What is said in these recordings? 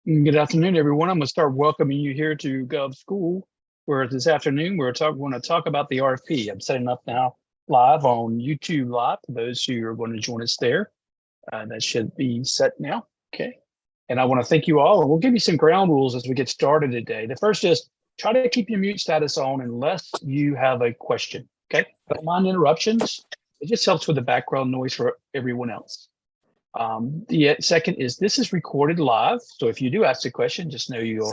Good afternoon, everyone. I'm going to start welcoming you here to Gov School, where this afternoon we're going to talk about the RFP. I'm setting up now live on YouTube Live for those who are going to join us there. That should be set now. Okay. And I want to thank you all. And we'll give you some ground rules as we get started today. The first is try to keep your mute status on unless you have a question. Okay. Don't mind interruptions. It just helps with the background noise for everyone else. The second is this is recorded live. So if you do ask a question, just know you'll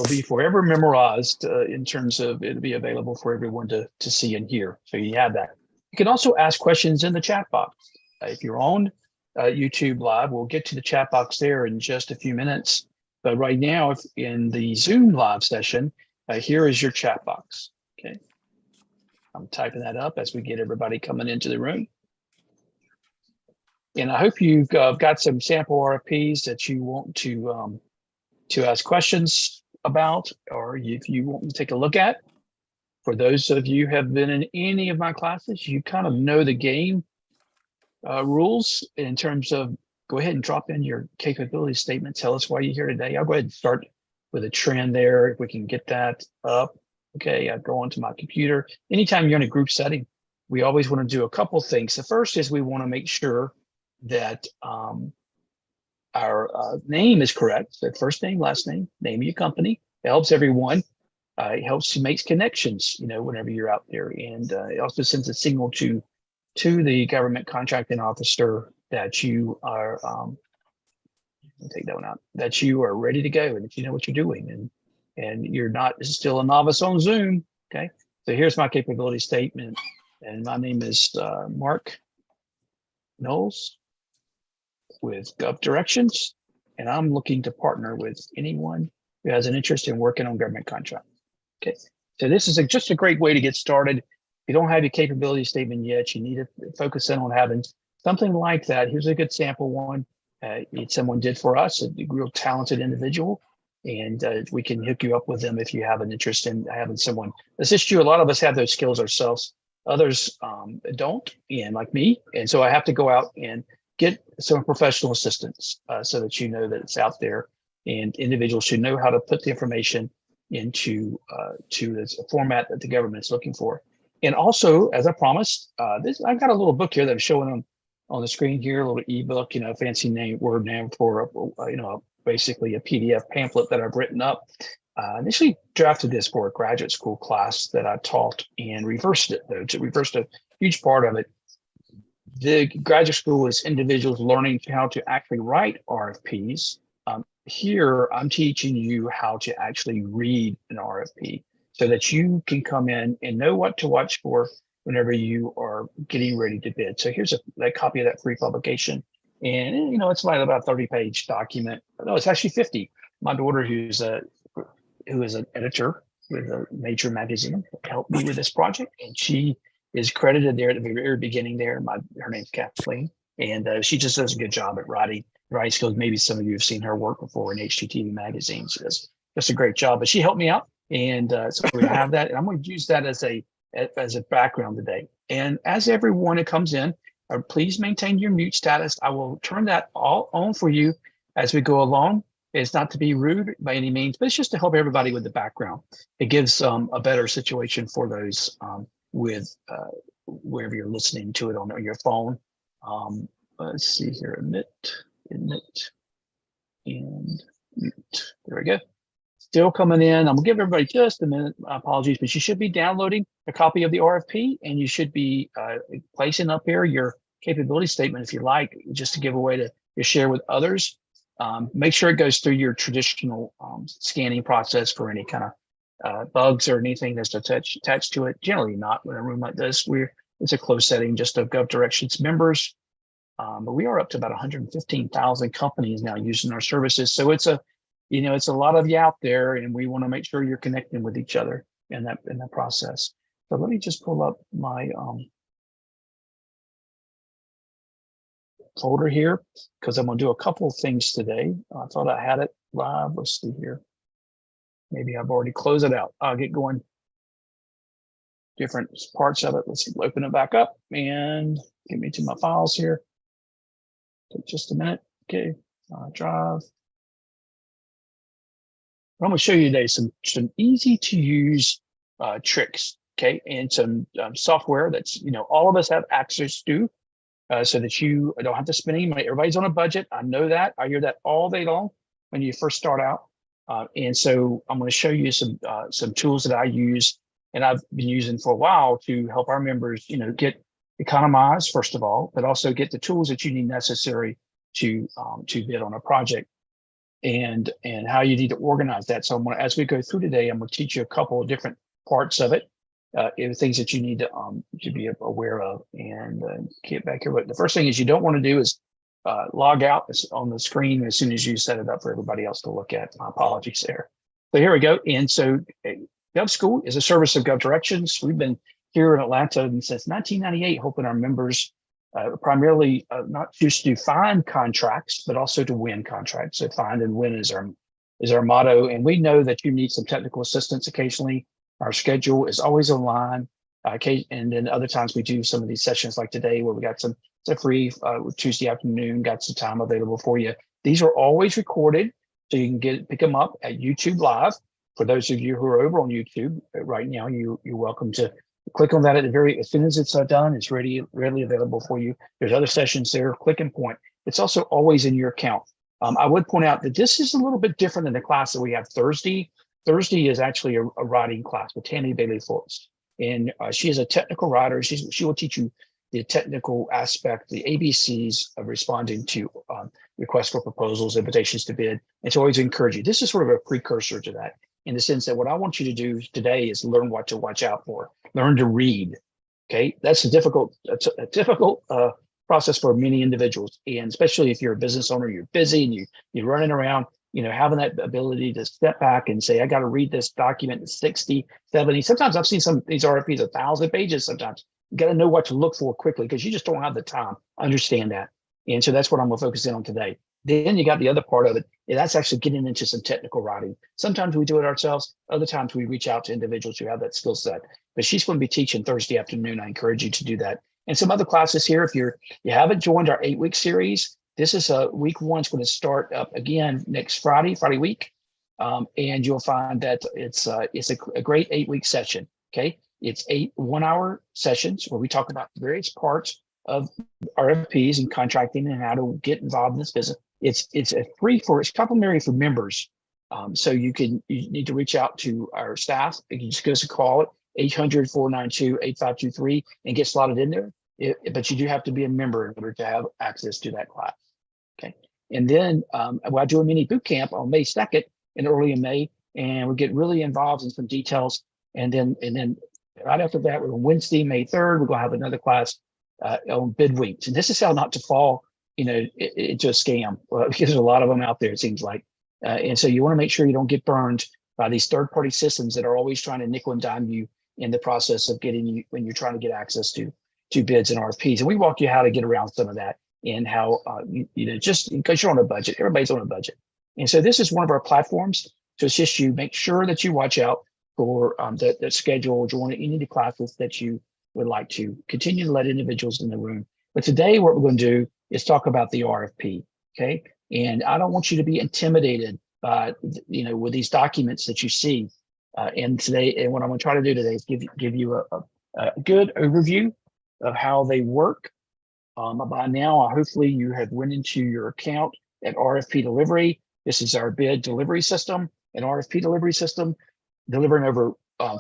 be forever memorized in terms of it'll be available for everyone to see and hear. So you have that. You can also ask questions in the chat box. If you're on YouTube Live, we'll get to the chat box there in just a few minutes. But right now, if in the Zoom live session, here is your chat box. Okay. I'm typing that up as we get everybody coming into the room. And I hope you've got some sample RFPs that you want to ask questions about, or if you want to take a look at. For those of you who have been in any of my classes, you kind of know the game rules in terms of go ahead and drop in your capability statement. Tell us why you're here today. I'll go ahead and start with a trend there. If we can get that up. Okay, I go onto my computer. Anytime you're in a group setting, we always want to do a couple things. The first is we want to make sure that our name is correct. So first name, last name, name of your company. It helps everyone. It helps to make connections, whenever you're out there. And it also sends a signal to the government contracting officer that you are, I'll take that one out, that you are ready to go and that you know what you're doing and you're not still a novice on Zoom. Okay. So here's my capability statement. And my name is Mark Knowles with Gov Directions, and I'm looking to partner with anyone who has an interest in working on government contracts. Okay, so this is just a great way to get started. If you don't have your capability statement yet, you need to focus in on having something like that. Here's a good sample one. Someone did for us, a real talented individual, and we can hook you up with them if you have an interest in having someone assist you. A lot of us have those skills ourselves. Others don't, and like me, and so I have to go out and get some professional assistance so that you know that it's out there, and individuals should know how to put the information into to this format that the government is looking for. And also, as I promised, I've got a little book here that I'm showing on the screen here, a little ebook, fancy word name for basically a PDF pamphlet that I've written up. Initially drafted this for a graduate school class that I taught and reversed it, though. To reverse a huge part of it. The graduate school is individuals learning how to actually write RFPs. Here, I'm teaching you how to actually read an RFP so that you can come in and know what to watch for whenever you are getting ready to bid. So here's a copy of that free publication. And, it's like about a 30-page document. No, it's actually 50. My daughter, who is an editor with a major magazine, helped me with this project, and she is credited there at the very beginning there. Her name's Kathleen, and she just does a good job at writing skills. Maybe some of you have seen her work before in HGTV magazine. She does just a great job, but she helped me out. And so we have that, and I'm going to use that as a background today. And as everyone who comes in, please maintain your mute status. I will turn that all on for you as we go along. It's not to be rude by any means, but it's just to help everybody with the background. It gives a better situation for those with wherever you're listening to it on your phone. Let's see here, admit, and mute. There we go. Still coming in. I'm gonna give everybody just a minute. Apologies, but you should be downloading a copy of the RFP, and you should be placing up here your capability statement if you like, just to give away to share with others. Make sure it goes through your traditional scanning process for any kind of bugs or anything that's attached to it. Generally not in a room like this. It's a closed setting just of Gov Directions members. But we are up to about 115,000 companies now using our services. So it's a lot of you out there, and we want to make sure you're connecting with each other in that process. So let me just pull up my folder here, because I'm going to do a couple of things today. I thought I had it live. Let's see here. Maybe I've already closed it out. I'll get going. Different parts of it. Let's open it back up and get me to my files here. Take just a minute. Okay, drive. I'm going to show you today some easy to use tricks, okay, and some software that's all of us have access to, so that you don't have to spend any money. Everybody's on a budget. I know that. I hear that all day long when you first start out, and so I'm going to show you some tools that I use and I've been using for a while to help our members, get economize first of all, but also get the tools that you need necessary to bid on a project, and how you need to organize that. So as we go through today, I'm going to teach you a couple of different parts of it, things that you need to be aware of. And get back here. But the first thing is you don't want to do is log out on the screen as soon as you set it up for everybody else to look at. My apologies there. So here we go. And so GovSchool is a service of GovDirections. We've been here in Atlanta since 1998, helping our members primarily not just to find contracts, but also to win contracts. So find and win is our motto. And we know that you need some technical assistance occasionally. Our schedule is always online. And then other times we do some of these sessions like today where we got some free Tuesday afternoon, got some time available for you. These are always recorded, so you can pick them up at YouTube Live. For those of you who are over on YouTube right now, you're welcome to click on that as soon as it's done. It's readily available for you. There's other sessions there. Click and point. It's also always in your account. I would point out that this is a little bit different than the class that we have Thursday. Thursday is actually a writing class with Tammy Bailey-Fultz, and she is a technical writer. She will teach you the technical aspect, the ABCs of responding to requests for proposals, invitations to bid, and to always encourage you. This is sort of a precursor to that, in the sense that what I want you to do today is learn what to watch out for, learn to read. Okay, that's a difficult process for many individuals, and especially if you're a business owner, you're busy and you're running around. Having that ability to step back and say, I got to read this document in 60, 70. Sometimes I've seen some of these RFPs 1,000 pages. Sometimes you got to know what to look for quickly because you just don't have the time. Understand that. And so that's what I'm going to focus in on today. Then you got the other part of it. And that's actually getting into some technical writing. Sometimes we do it ourselves. Other times we reach out to individuals who have that skill set. But she's going to be teaching Thursday afternoon. I encourage you to do that. And some other classes here. If you haven't joined our 8-week series, this is week 1. It's going to start up again next Friday week. And you'll find that it's a great 8-week session. Okay. It's 8 1-hour sessions where we talk about various parts of RFPs and contracting and how to get involved in this business. It's complimentary for members. So you need to reach out to our staff. You can just give us a call at 800-492-8523 and get slotted in there. But you do have to be a member in order to have access to that class. Okay. And then I do a mini boot camp on May 2nd and early in May, and we get really involved in some details. And then right after that, on Wednesday, May 3rd, we're going to have another class on bid weeks. And this is how not to fall, into a scam, because there's a lot of them out there, it seems like. And so you want to make sure you don't get burned by these third-party systems that are always trying to nickel and dime you in the process of getting you when you're trying to get access to bids and RFPs. And we walk you how to get around some of that and how, just because you're on a budget, everybody's on a budget. And so this is one of our platforms to assist you. Make sure that you watch out for the schedule, join any of the classes that you would like to continue to let individuals in the room. But today what we're going to do is talk about the RFP, okay? And I don't want you to be intimidated by, with these documents that you see. And what I'm going to try to do today is give you a good overview of how they work. By now, hopefully you have went into your account at RFP Delivery. This is our bid delivery system, an RFP delivery system, delivering over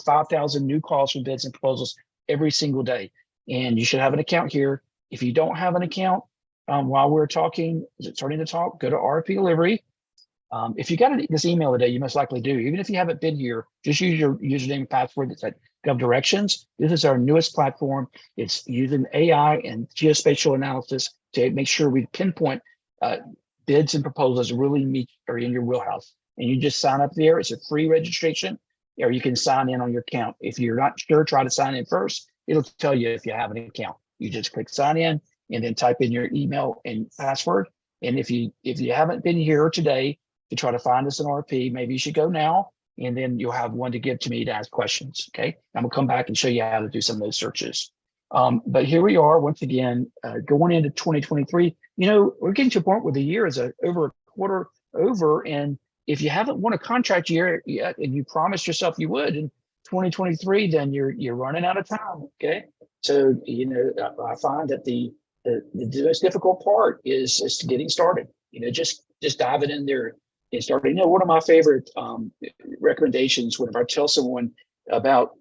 5,000 new calls for bids and proposals every single day. And you should have an account here. If you don't have an account, while we're starting to talk, go to RFP Delivery. If you got this email today, you most likely do. Even if you haven't been here, just use your username and password that's at GovDirections. This is our newest platform. It's using AI and geospatial analysis to make sure we pinpoint bids and proposals really are in your wheelhouse. And you just sign up there. It's a free registration, or you can sign in on your account. If you're not sure, try to sign in first. It'll tell you if you have an account. You just click sign in and then type in your email and password. And if you haven't been here today to try to find us an RFP, maybe you should go now, and then you'll have one to give to me to ask questions. Okay. I'm gonna come back and show you how to do some of those searches. But here we are once again, going into 2023. We're getting to a point where the year is over a quarter over. And if you haven't won a contract year yet, and you promised yourself you would in 2023, then you're running out of time. Okay. So, I find that the most difficult part is getting started, just diving in there and starting. One of my favorite recommendations whenever I tell someone about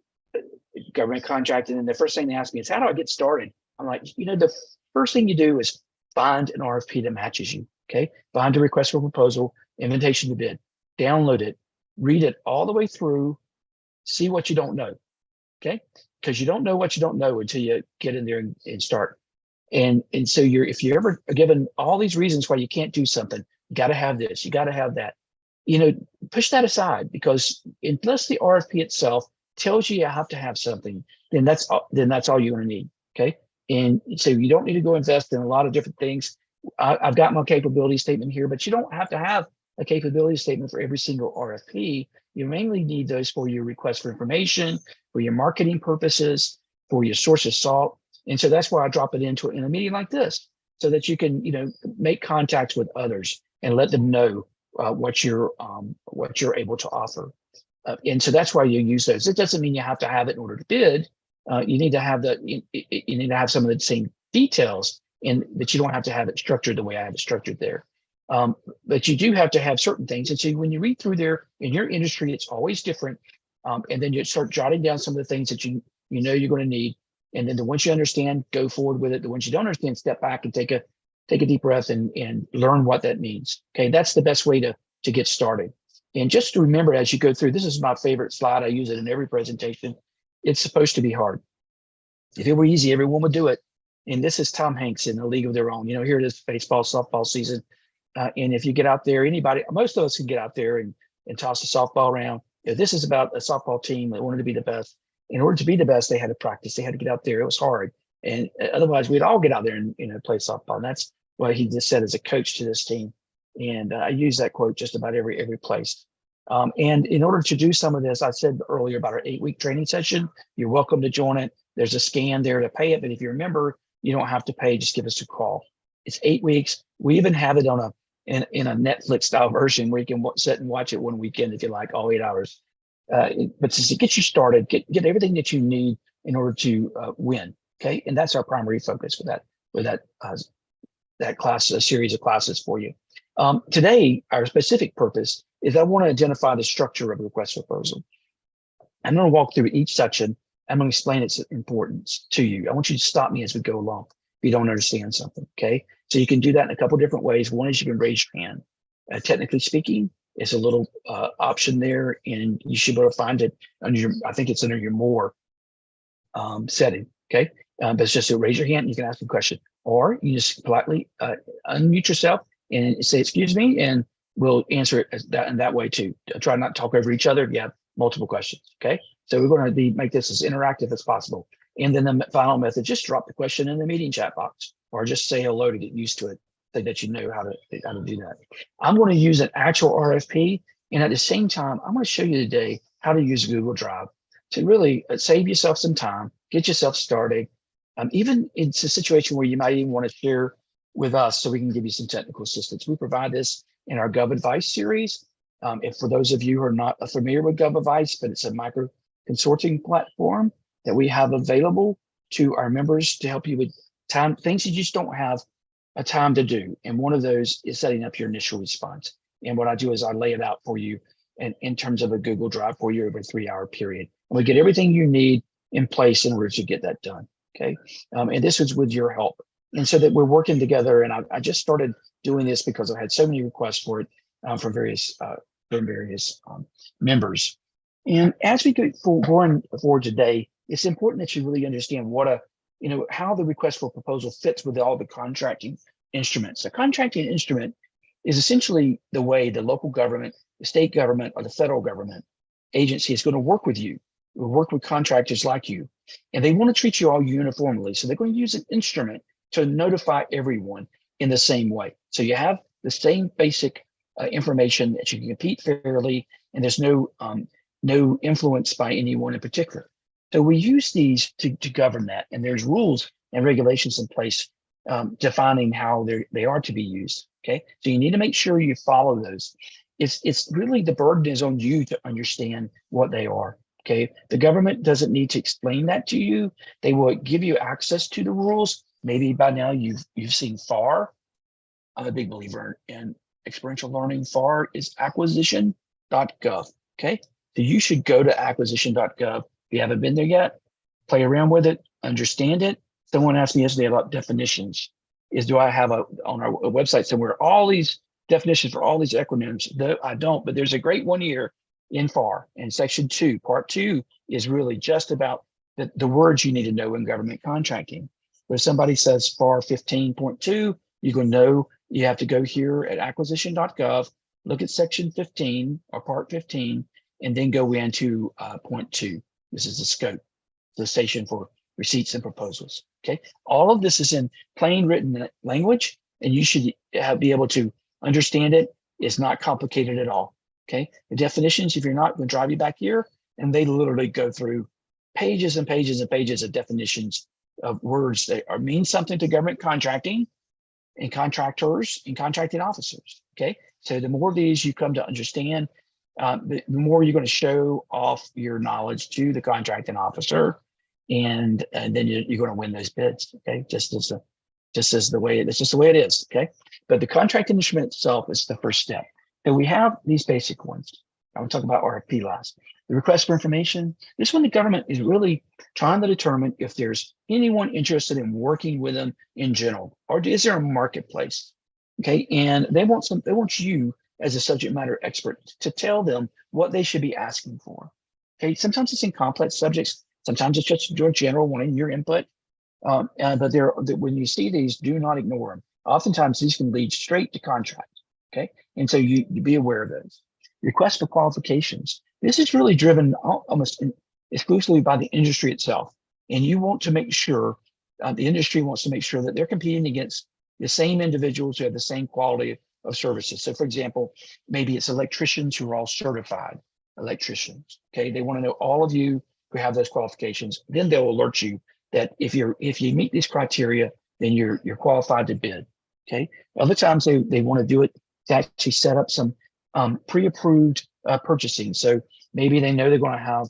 government contracting, and the first thing they ask me is, how do I get started? I'm like, the first thing you do is find an RFP that matches you. Okay. Find a request for proposal, invitation to bid, download it, read it all the way through, see what you don't know. Okay. Because you don't know what you don't know until you get in there and start. And so if you're ever given all these reasons why you can't do something, you got to have this, you got to have that, push that aside, because unless the RFP itself tells you have to have something, then that's all you're going to need. Okay. And so you don't need to go invest in a lot of different things. I've got my capability statement here, but you don't have to have a capability statement for every single RFP. You mainly need those for your request for information, for your marketing purposes, for your source of salt. And so that's why I drop it into in a meeting like this, so that you can, make contacts with others and let them know what you're able to offer. And so that's why you use those. It doesn't mean you have to have it in order to bid. You need to have you need to have some of the same details, but you don't have to have it structured the way I have it structured there. But you do have to have certain things. And so when you read through there, in your industry, it's always different. And then you start jotting down some of the things that you know you're going to need. And then the ones you understand, go forward with it. The ones you don't understand, step back and take a deep breath and learn what that means. Okay, that's the best way to get started. And just to remember as you go through, this is my favorite slide. I use it in every presentation. It's supposed to be hard. If it were easy, everyone would do it. And this is Tom Hanks in A League of Their Own. Here it is, baseball, softball season. And if you get out there, most of us can get out there and toss a softball around. This is about a softball team that wanted to be the best. In order to be the best, they had to practice. They had to get out there. It was hard. And otherwise, we'd all get out there and play softball. And that's what he just said as a coach to this team. And I use that quote just about every place. And in order to do some of this, I said earlier about our 8-week training session. You're welcome to join it. There's a scan there to pay it. But if you remember, you don't have to pay. Just give us a call. It's 8 weeks. We even have it on in a Netflix style version where you can sit and watch it one weekend if you like, all 8 hours. But to get you started, get everything that you need in order to win. Okay, and that's our primary focus for that class, a series of classes for you. Today, our specific purpose is I want to identify the structure of a request for proposal. I'm going to walk through each section. I'm going to explain its importance to you. I want you to stop me as we go along if you don't understand something. Okay, so you can do that in a couple of different ways. One is you can raise your hand. Technically speaking, it's a little option there, and you should be able to find it under I think it's under your more setting. Okay, but it's just to raise your hand and you can ask a question, or you just politely unmute yourself and say, "Excuse me," and we'll answer it in that way too. Try not to talk over each other if you have multiple questions. Okay, so we're going to make this as interactive as possible. And then the final method, just drop the question in the meeting chat box, or just say hello to get used to it, so that you know how to do that. I'm going to use an actual RFP, and at the same time, I'm going to show you today how to use Google Drive to really save yourself some time, get yourself started. Even it's a situation where you might even want to share with us so we can give you some technical assistance. We provide this in our Gov Advice series. If for those of you who are not familiar with Gov Advice, but it's a micro consulting platform that we have available to our members to help you with things you just don't have a time to do. And one of those is setting up your initial response. And what I do is I lay it out for you in terms of a Google Drive for you over a 3-hour period. And we get everything you need in place in order to get that done. Okay. And this was with your help. And so that we're working together. And I just started doing this because I had so many requests for it from various members. And as we go going forward today, it's important that you really understand how the request for proposal fits with all the contracting instruments. A contracting instrument is essentially the way the local government, the state government, or the federal government agency is going to work with you, will work with contractors like you. And they want to treat you all uniformly. So they're going to use an instrument to notify everyone in the same way. So you have the same basic information that you can compete fairly, and there's no influence by anyone in particular. So we use these to govern that, and there's rules and regulations in place defining how they are to be used. Okay, so you need to make sure you follow those. It's really the burden is on you to understand what they are. Okay, the government doesn't need to explain that to you. They will give you access to the rules. Maybe by now you've seen FAR. I'm a big believer in experiential learning. FAR is acquisition.gov. Okay, so you should go to acquisition.gov. If you haven't been there yet, play around with it, understand it. Someone asked me yesterday about definitions. Do I have on our website somewhere all these definitions for all these acronyms? No, I don't, but there's a great one here in FAR in section 2. Part 2 is really just about the words you need to know in government contracting. But if somebody says FAR 15.2, you're going to know you have to go here at acquisition.gov, look at section 15 or part 15, and then go into point 2. This is the scope, the station for receipts and proposals. Okay, all of this is in plain written language, and you should be able to understand it. It's not complicated at all. Okay, the definitions, if you're not, going to drive you back here, and they literally go through pages and pages and pages of definitions of words that mean something to government contracting and contractors and contracting officers. Okay, so the more of these you come to understand, the more you're going to show off your knowledge to the contracting officer, and then you're going to win those bids. Okay, it's just the way it is. Okay, but the contracting instrument itself is the first step. And we have these basic ones. I will talk about RFP last. The request for information. This one, the government is really trying to determine if there's anyone interested in working with them in general, or is there a marketplace? Okay, and they want you as a subject matter expert to tell them what they should be asking for. Okay, sometimes it's in complex subjects. Sometimes it's just your general wanting your input. But when you see these, do not ignore them. Oftentimes these can lead straight to contract. Okay, and so you be aware of those. Request for qualifications. This is really driven almost exclusively by the industry itself. And you want to make sure, the industry wants to make sure that they're competing against the same individuals who have the same quality of services. So for example, maybe it's electricians who are all certified electricians. Okay, they want to know all of you who have those qualifications. Then they'll alert you that if you meet these criteria, then you're qualified to bid. Okay, other times they want to do it to actually set up some pre-approved purchasing. So maybe they know they're going to have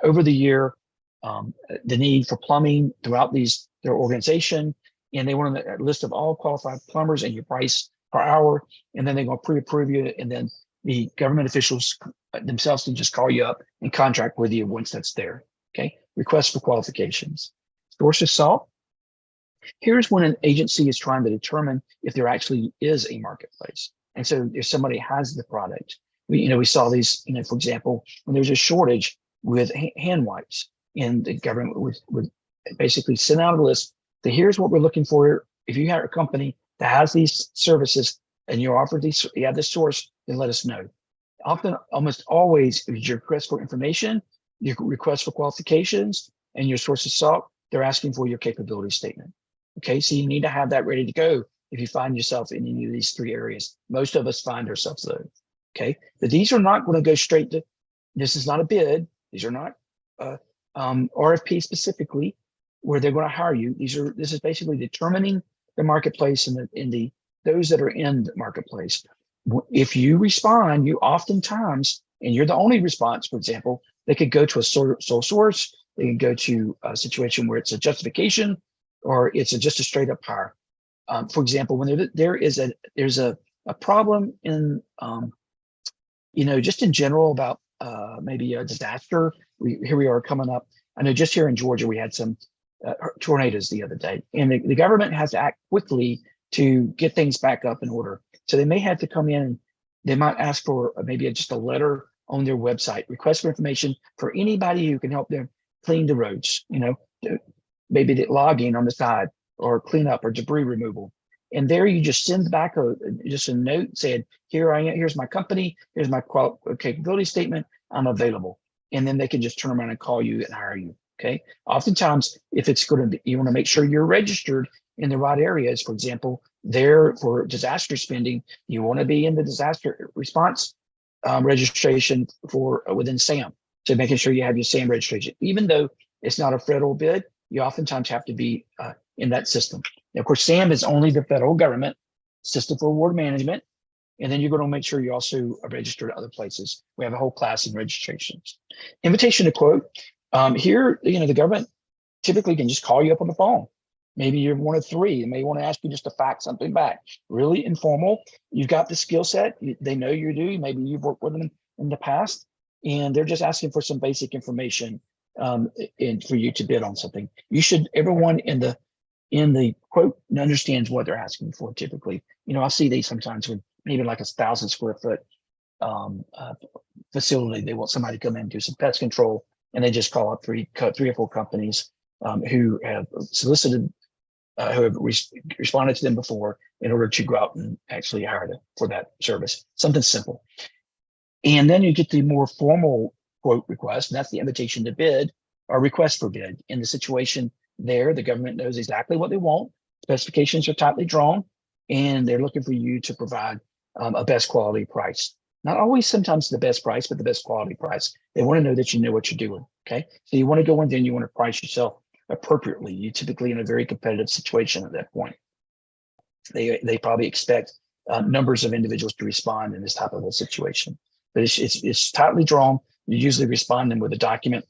over the year the need for plumbing throughout their organization, and they want a list of all qualified plumbers and your price per hour, and then they're going to pre-approve you, and then the government officials themselves can just call you up and contract with you once that's there. Okay, request for qualifications. Source of salt. Here's when an agency is trying to determine if there actually is a marketplace. And so if somebody has the product, we saw these, for example, when there's a shortage with hand wipes, and the government would basically send out a list that here's what we're looking for. If you have a company that has these services and you have this source, then let us know. Often, almost always, if your request for information, your request for qualifications, and your source of salt, they're asking for your capability statement. Okay, so you need to have that ready to go if you find yourself in any of these 3 areas. Most of us find ourselves though. Okay, but these are not going to go straight to, this is not a bid. These are not RFP specifically where they're going to hire you. This is basically determining the marketplace and those that are in the marketplace. If you respond, you oftentimes, and you're the only response, for example, they could go to a sole source. They can go to a situation where it's a justification, or it's just a straight up hire. For example, when there's a problem in, just in general about maybe a disaster. Here we are coming up. I know just here in Georgia, we had some tornadoes the other day, and the government has to act quickly to get things back up in order. So they may have to come in and they might ask for maybe just a letter on their website, request for information for anybody who can help them clean the roads, maybe the logging on the side, or cleanup or debris removal. And there you just send back just a note saying, here I am, here's my company, here's my capability statement, I'm available. And then they can just turn around and call you and hire you. Okay. Oftentimes, if it's going to be, you want to make sure you're registered in the right areas. For example, there for disaster spending, you want to be in the disaster response registration for within SAM. So making sure you have your SAM registration, even though it's not a federal bid, you oftentimes have to be in that system. Now, of course, SAM is only the federal government system for award management. And then you're going to make sure you also are registered at other places. We have a whole class in registrations. Invitation to quote. Here, the government typically can just call you up on the phone. Maybe you're one of three. They may want to ask you just to fax something back. Really informal. You've got the skill set. They know you do. Maybe you've worked with them in the past, and they're just asking for some basic information and for you to bid on something. Everyone in the quote understands what they're asking for. Typically, I see these sometimes with maybe like 1,000 square foot facility. They want somebody to come in and do some pest control, and they just call up three or four companies who have solicited, who have responded to them before in order to go out and actually hire them for that service. Something simple. And then you get the more formal quote request, and that's the invitation to bid or request for bid. In the situation there, the government knows exactly what they want. Specifications are tightly drawn, and they're looking for you to provide a best quality price. Not always sometimes the best price, but the best quality price. They want to know that you know what you're doing, okay? So you want to go in there and you want to price yourself appropriately. You're typically in a very competitive situation at that point. They probably expect numbers of individuals to respond in this type of a situation. But it's tightly drawn. You usually respond them with a document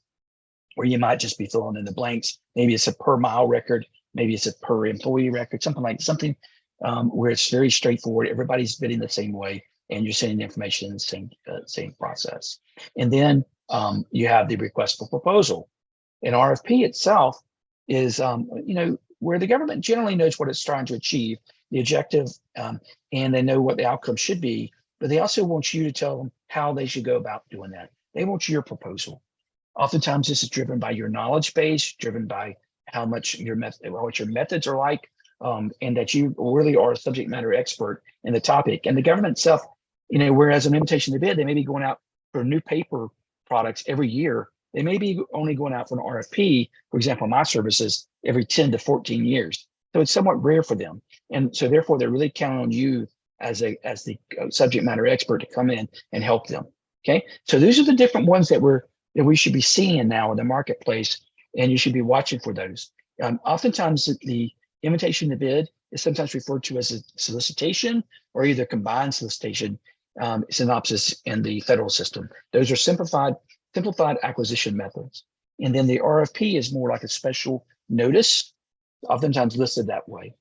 where you might just be filling in the blanks. Maybe it's a per mile record. Maybe it's a per employee record, something where it's very straightforward. Everybody's bidding the same way, and you're sending information in the same process. And then you have the request for proposal. An RFP itself is, where the government generally knows what it's trying to achieve, the objective, and they know what the outcome should be, but they also want you to tell them how they should go about doing that. They want your proposal. Oftentimes this is driven by your knowledge base, driven by how much what your methods are like, and that you really are a subject matter expert in the topic. And the government itself, whereas an invitation to bid, they may be going out for new paper products every year. They may be only going out for an RFP, for example, my services, every 10 to 14 years. So it's somewhat rare for them. And so therefore, they're really counting on you as the subject matter expert to come in and help them. Okay. So these are the different ones that we should be seeing now in the marketplace, and you should be watching for those. Oftentimes the invitation to bid is sometimes referred to as a solicitation or either combined solicitation synopsis in the federal system. Those are simplified acquisition methods. And then the RFP is more like a special notice, oftentimes listed that way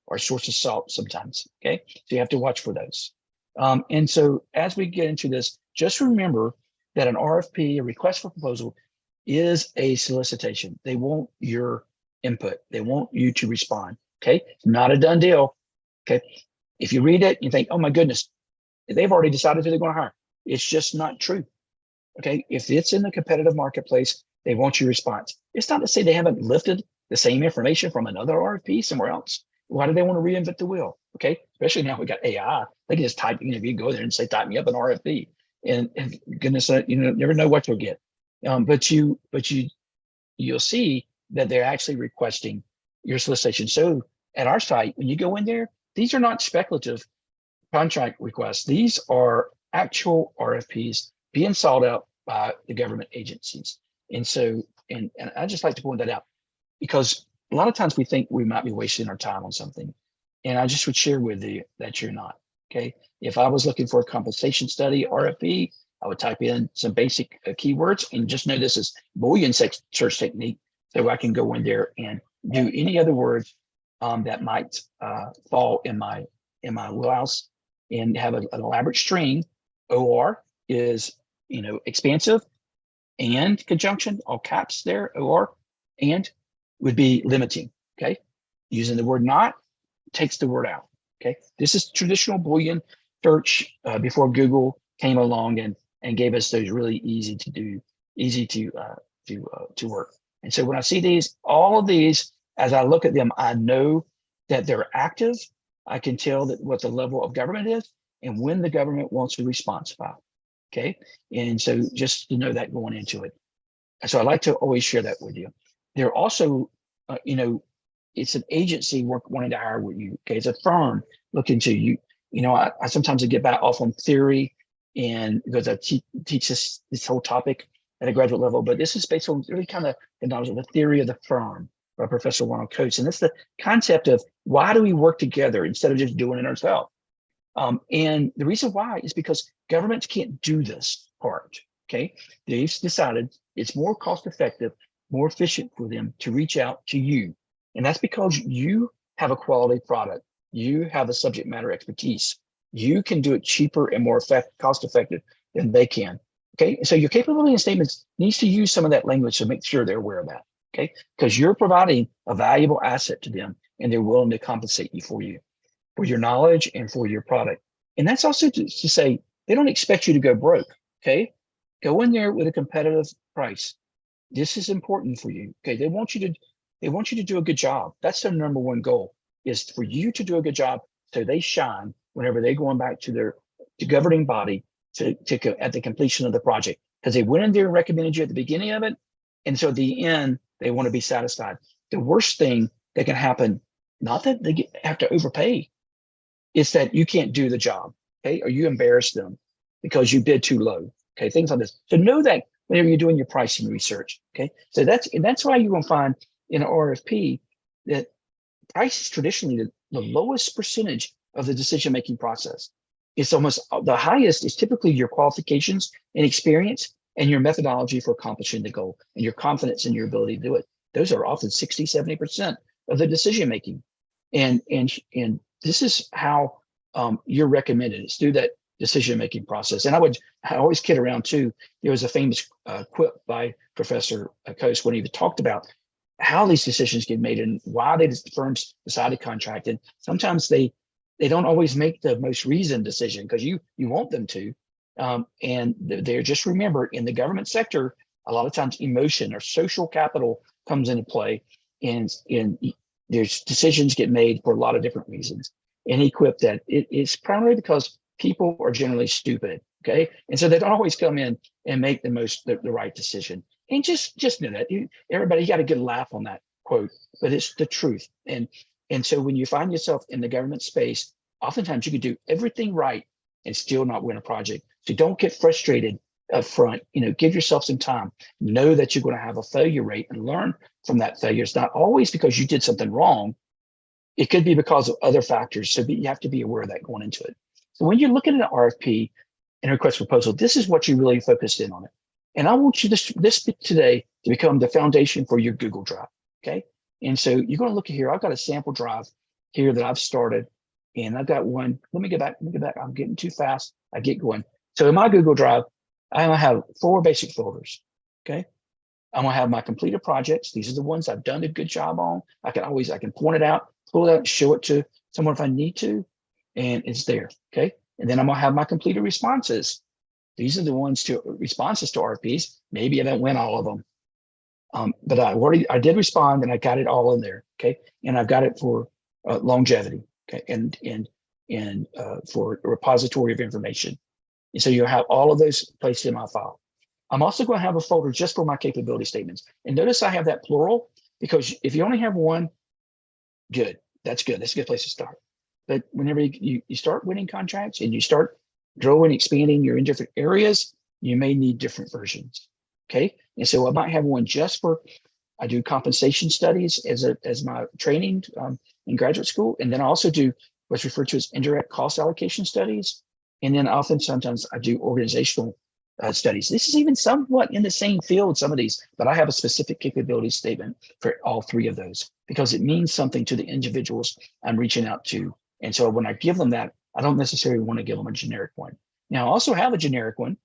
or source of salt sometimes, okay? So you have to watch for those. And so as we get into this, just remember that an RFP, a request for proposal, is a solicitation. They want your input. They want you to respond, okay? Not a done deal, okay? If you read it, you think, oh my goodness, they've already decided who they're going to hire. It's just not true, okay? If it's in the competitive marketplace, they want your response. It's not to say they haven't lifted the same information from another RFP somewhere else. Why do they want to reinvent the wheel? Okay, especially now we got AI. They can just type, if you go there and say, type me up an RFP, and goodness, never know what you'll get. But you'll see that they're actually requesting your solicitation. So at our site, when you go in there, these are not speculative contract requests. These are actual RFPs being sought out by the government agencies. And so, and I just like to point that out, because a lot of times we think we might be wasting our time on something. And I just would share with you that you're not, okay? If I was looking for a compensation study RFP, I would type in some basic keywords and just know this is Boolean search technique, so I can go in there and do any other words that might fall in my wheelhouse and have an elaborate string. OR is, expansive, and conjunction, all caps there, OR, and would be limiting, okay? Using the word not takes the word out, okay? This is traditional Boolean search before Google came along and gave us those really easy to work. And so when I see all of these, as I look at them, I know that they're active. I can tell that what the level of government is and when the government wants to respond by, okay? And so just to know that going into it. So I like to always share that with you. They're also, it's an agency wanting to hire with you. Okay, it's a firm looking to you. I sometimes get back off on theory, and because I teach this whole topic at a graduate level, but this is based on really kind of the knowledge of the theory of the firm by Professor Ronald Coates. And that's the concept of why do we work together instead of just doing it ourselves? And the reason why is because governments can't do this part, okay? They've decided it's more cost effective, more efficient for them to reach out to you. And that's because you have a quality product. You have the subject matter expertise. You can do it cheaper and more cost effective than they can. Okay, so your capability and statements needs to use some of that language to make sure they're aware of that. Okay, because you're providing a valuable asset to them, and they're willing to compensate you for your knowledge and for your product. And that's also to say they don't expect you to go broke. Okay, go in there with a competitive price. This is important for you. Okay, they want you to do a good job. That's their number one goal, is for you to do a good job so they shine whenever they're going back to their governing body at the completion of the project, because they went in there and recommended you at the beginning of it. And so at the end, they want to be satisfied. The worst thing that can happen, not that they have to overpay, is that you can't do the job, okay? Or you embarrass them because you bid too low, okay? Things like this. So know that whenever you're doing your pricing research, okay? So that's why you're gonna find in an RFP that price is traditionally the lowest percentage of the decision-making process. It's almost the highest is typically your qualifications and experience and your methodology for accomplishing the goal and your confidence in your ability to do it. Those are often 60, 70% of the decision-making. And this is how you're recommended is through that decision-making process. And I always kid around too. There was a famous quip by Professor Coase when he talked about how these decisions get made and why the firms decide to contract. And sometimes they don't always make the most reasoned decision because you want them to. And they're just remember in the government sector, a lot of times emotion or social capital comes into play, and there's decisions get made for a lot of different reasons. And he quipped that it's primarily because people are generally stupid, okay? And so they don't always come in and make the right decision. And just know that everybody got a good laugh on that quote, but it's the truth. And so when you find yourself in the government space, oftentimes you can do everything right and still not win a project. So don't get frustrated up front. Give yourself some time. Know that you're going to have a failure rate and learn from that failure. It's not always because you did something wrong. It could be because of other factors. So you have to be aware of that going into it. So when you're looking at an RFP and request for proposal, this is what you really focused in on it. And I want you this today to become the foundation for your Google Drive. Okay. And so you're going to look at here. I've got a sample drive here that I've started, and I've got one. Let me get back. I'm getting too fast. I get going. So in my Google Drive, I'm going to have 4 basic folders. Okay. I'm going to have my completed projects. These are the ones I've done a good job on. I can point it out, pull it out, show it to someone if I need to, and it's there. Okay. And then I'm going to have my completed responses. These are the responses to RFPs. Maybe I don't win all of them. But I did respond and I got it all in there. Okay. And I've got it for longevity. Okay. And for a repository of information. And so you'll have all of those placed in my file. I'm also going to have a folder just for my capability statements. And notice I have that plural because if you only have one, good. That's good. That's a good place to start. But whenever you start winning contracts and you start growing, expanding, you're in different areas, you may need different versions. Okay. And so I might have one just I do compensation studies as my training in graduate school. And then I also do what's referred to as indirect cost allocation studies. And then sometimes I do organizational studies. This is even somewhat in the same field, some of these, but I have a specific capability statement for all 3 of those because it means something to the individuals I'm reaching out to. And so when I give them that, I don't necessarily want to give them a generic one. Now, I also have a generic one,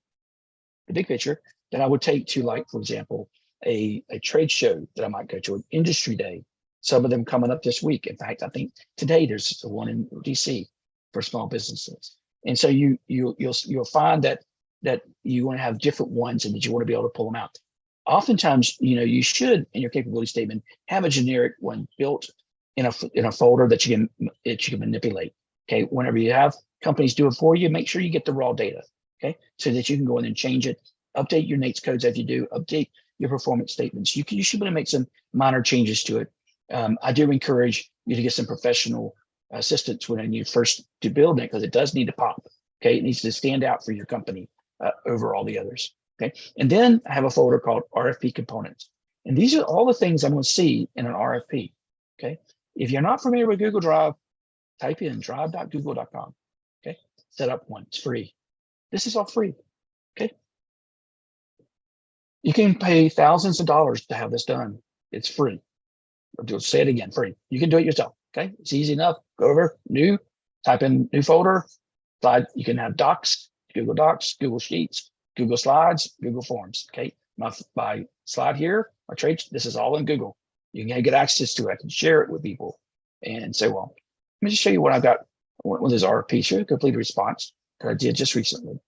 the big picture, that I would take to, like, for example, a trade show that I might go to, an industry day. Some of them coming up this week. In fact, I think today there's one in DC for small businesses. And so you'll find that you want to have different ones and that you want to be able to pull them out. Oftentimes, you should in your capability statement have a generic one built in a folder that you can manipulate. Okay, whenever you have companies do it for you, make sure you get the raw data. Okay, so that you can go in and change it, update your NAICS codes as you do, update your performance statements. You should be able to make some minor changes to it. I do encourage you to get some professional assistance when you first do build it because it does need to pop. Okay, it needs to stand out for your company over all the others. Okay. And then I have a folder called RFP components. And these are all the things I'm going to see in an RFP. Okay. If you're not familiar with Google Drive, type in drive.google.com. Okay. Set up one. It's free. This is all free. Okay. You can pay thousands of dollars to have this done. It's free. I'll say it again, free. You can do it yourself. Okay. It's easy enough. Go over new, type in new folder, slide. You can have Docs, Google Sheets, Google Slides, Google Forms. Okay. My slide here, my trade, this is all in Google. You can get access to it. I can share it with people and say, well, let me just show you what I've got. One of those RFPs here, complete response that I did just recently.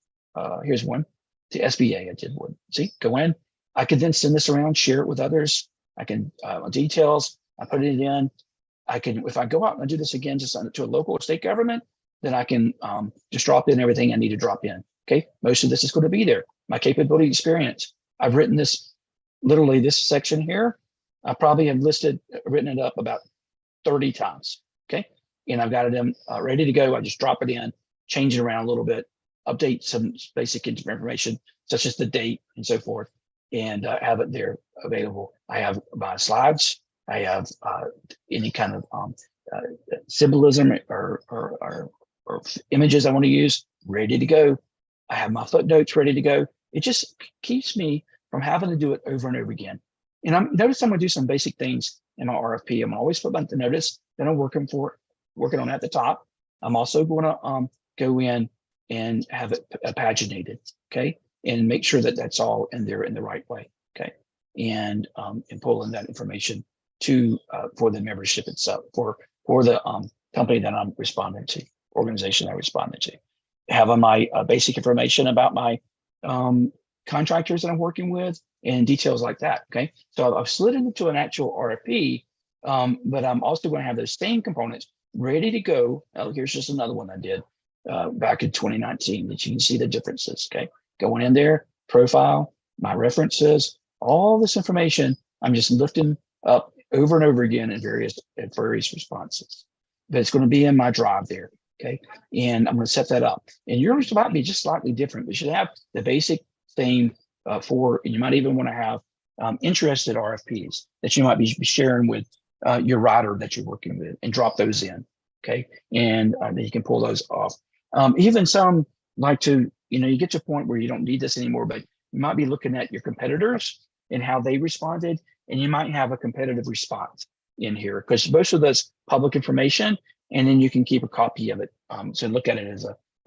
Here's one. The SBA, I did one. See, go in. I can then send this around, share it with others. I can details. I put it in. I can, if I go out and I do this again, just send it to a local or state government, then I can just drop in everything I need to drop in. Okay, most of this is going to be there. My capability experience. I've written this, literally this section here. I probably have written it up about 30 times. Okay, and I've got it in ready to go. I just drop it in, change it around a little bit, update some basic information such as the date and so forth, and have it there available. I have my slides. I have any kind of symbolism or images I want to use ready to go. I have my footnotes ready to go. It just keeps me from having to do it over and over again. And notice I'm going to do some basic things in my RFP. I'm always put the notice that I'm working on at the top. I'm also going to go in and have it paginated, okay, and make sure that that's all in there in the right way, okay, and pull in that information to for the membership itself, for the company that I'm responding to, organization I'm responding to. Having my basic information about my contractors that I'm working with and details like that. Okay, so I've slid it into an actual RFP, but I'm also going to have those same components ready to go. Oh, here's just another one I did back in 2019 that you can see the differences. Okay, going in there, profile, my references, all this information. I'm just lifting up over and over again in various responses. But it's going to be in my drive there. Okay, and I'm going to set that up. And yours might be just slightly different. We should have the basic theme and you might even want to have interested RFPs that you might be sharing with your writer that you're working with and drop those in. Okay, and then you can pull those off. Even some like to, you get to a point where you don't need this anymore, but you might be looking at your competitors and how they responded, and you might have a competitive response in here because most of that's public information, and then you can keep a copy of it. So look at it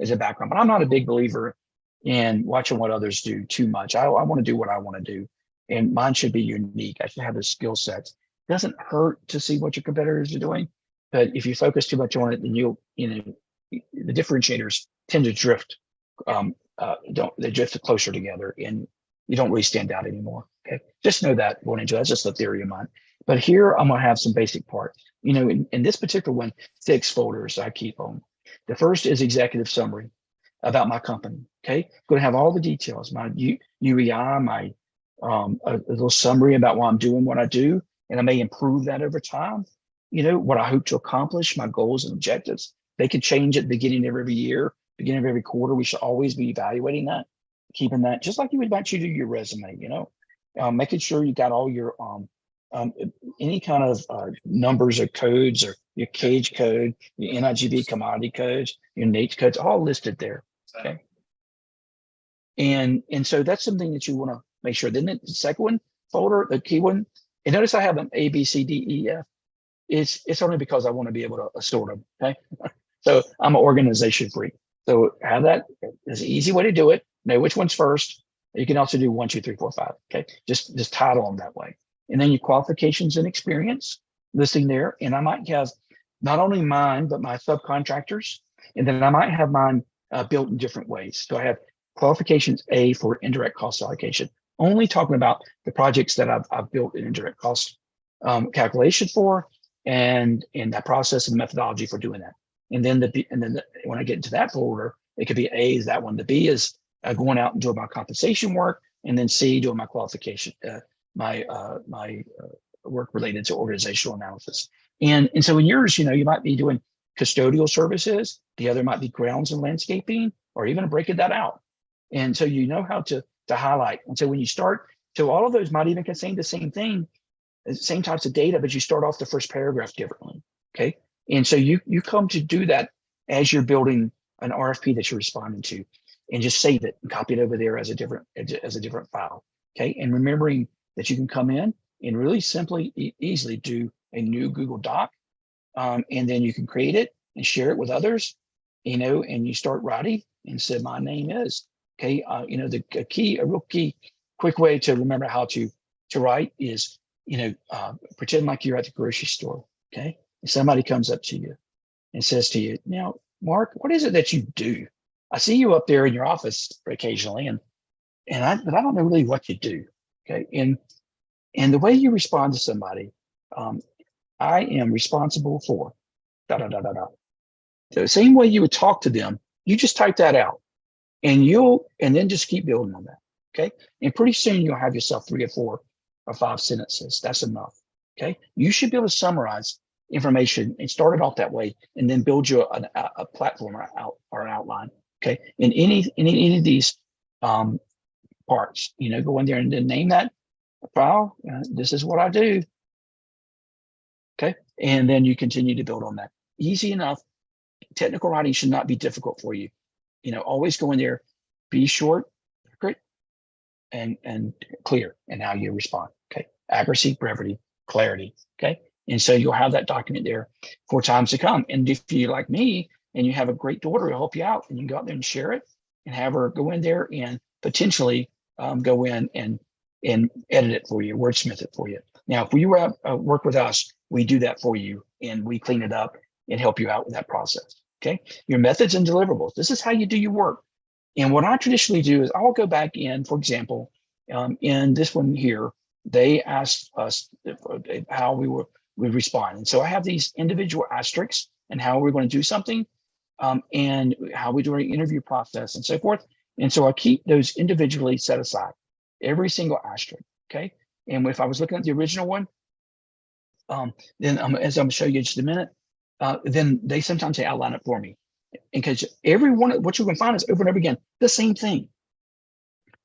as a background. But I'm not a big believer in watching what others do too much. I want to do what I want to do, and mine should be unique. I should have the skill sets. It doesn't hurt to see what your competitors are doing, but if you focus too much on it, then the differentiators tend to drift. They drift closer together, and you don't really stand out anymore. Okay, just know that going into it. That's just a theory of mine. But here I'm gonna have some basic parts. In this particular one, 6 folders I keep on. The first is executive summary about my company. Okay, going to have all the details, my UEI, my a little summary about why I'm doing what I do, and I may improve that over time. What I hope to accomplish, my goals and objectives. They could change at the beginning of every year, beginning of every quarter. We should always be evaluating that, keeping that just like you would want you to do your resume. Making sure you got all your any kind of numbers or codes or your cage code, your NIGB commodity codes, your NATE codes, all listed there. Okay. And so that's something that you want to make sure. Then the second one, folder, the key one, and notice I have an A, B, C, D, E, F. It's only because I want to be able to sort them. Okay. So I'm an organization freak. So have that is an easy way to do it. Know which one's first. You can also do 1, 2, 3, 4, 5. Okay. Just title them that way. And then your qualifications and experience listing there. And I might have not only mine, but my subcontractors. And then I might have mine built in different ways. So I have qualifications A for indirect cost allocation, only talking about the projects that I've built an indirect cost calculation for, and that process and methodology for doing that. And then when I get into that folder, it could be A is that one. The B is going out and doing my compensation work, and then C doing my qualification, my work related to organizational analysis. And so in yours, you might be doing custodial services. The other might be grounds and landscaping, or even breaking that out. And so how to to highlight. And so when you start, so all of those might even contain the same thing, the same types of data, but you start off the first paragraph differently. Okay. And so you come to do that as you're building an RFP that you're responding to, and just save it and copy it over there as a different file. Okay. And remembering that you can come in and really simply, easily do a new Google Doc. And then you can create it and share it with others, and you start writing and say, my name is, okay. A real key, quick way to remember how to write is, pretend like you're at the grocery store. Okay. And somebody comes up to you and says to you, now, Mark, what is it that you do? I see you up there in your office occasionally, but I don't know really what you do. Okay. And the way you respond to somebody, I am responsible for da da da da da. The same way you would talk to them, you just type that out, and then just keep building on that. Okay. And pretty soon you'll have yourself 3 or 4 or 5 sentences. That's enough. Okay. You should be able to summarize information and start it off that way, and then build you a platform or an outline. Okay. In any of these parts, go in there and then name that file. This is what I do. Okay. And then you continue to build on that. Easy enough. Technical writing should not be difficult for you. Always go in there, be short, accurate, and clear in how you respond. Okay. Accuracy, brevity, clarity. Okay. And so you'll have that document there for times to come. And if you're like me and you have a great daughter to help you out, and you can go out there and share it and have her go in there and potentially go in and edit it for you, wordsmith it for you. Now, if you work with us, we do that for you, and we clean it up and help you out with that process. Okay. Your methods and deliverables. This is how you do your work. And what I traditionally do is I'll go back in, for example, in this one here, they asked us how we would respond. And so I have these individual asterisks and how we're going to do something, and how we do our interview process and so forth. And so I keep those individually set aside, every single asterisk. Okay. And if I was looking at the original one, then as I'm going to show you in just a minute, then they sometimes they outline it for me. Because every one, what you can find is over and over again, the same thing.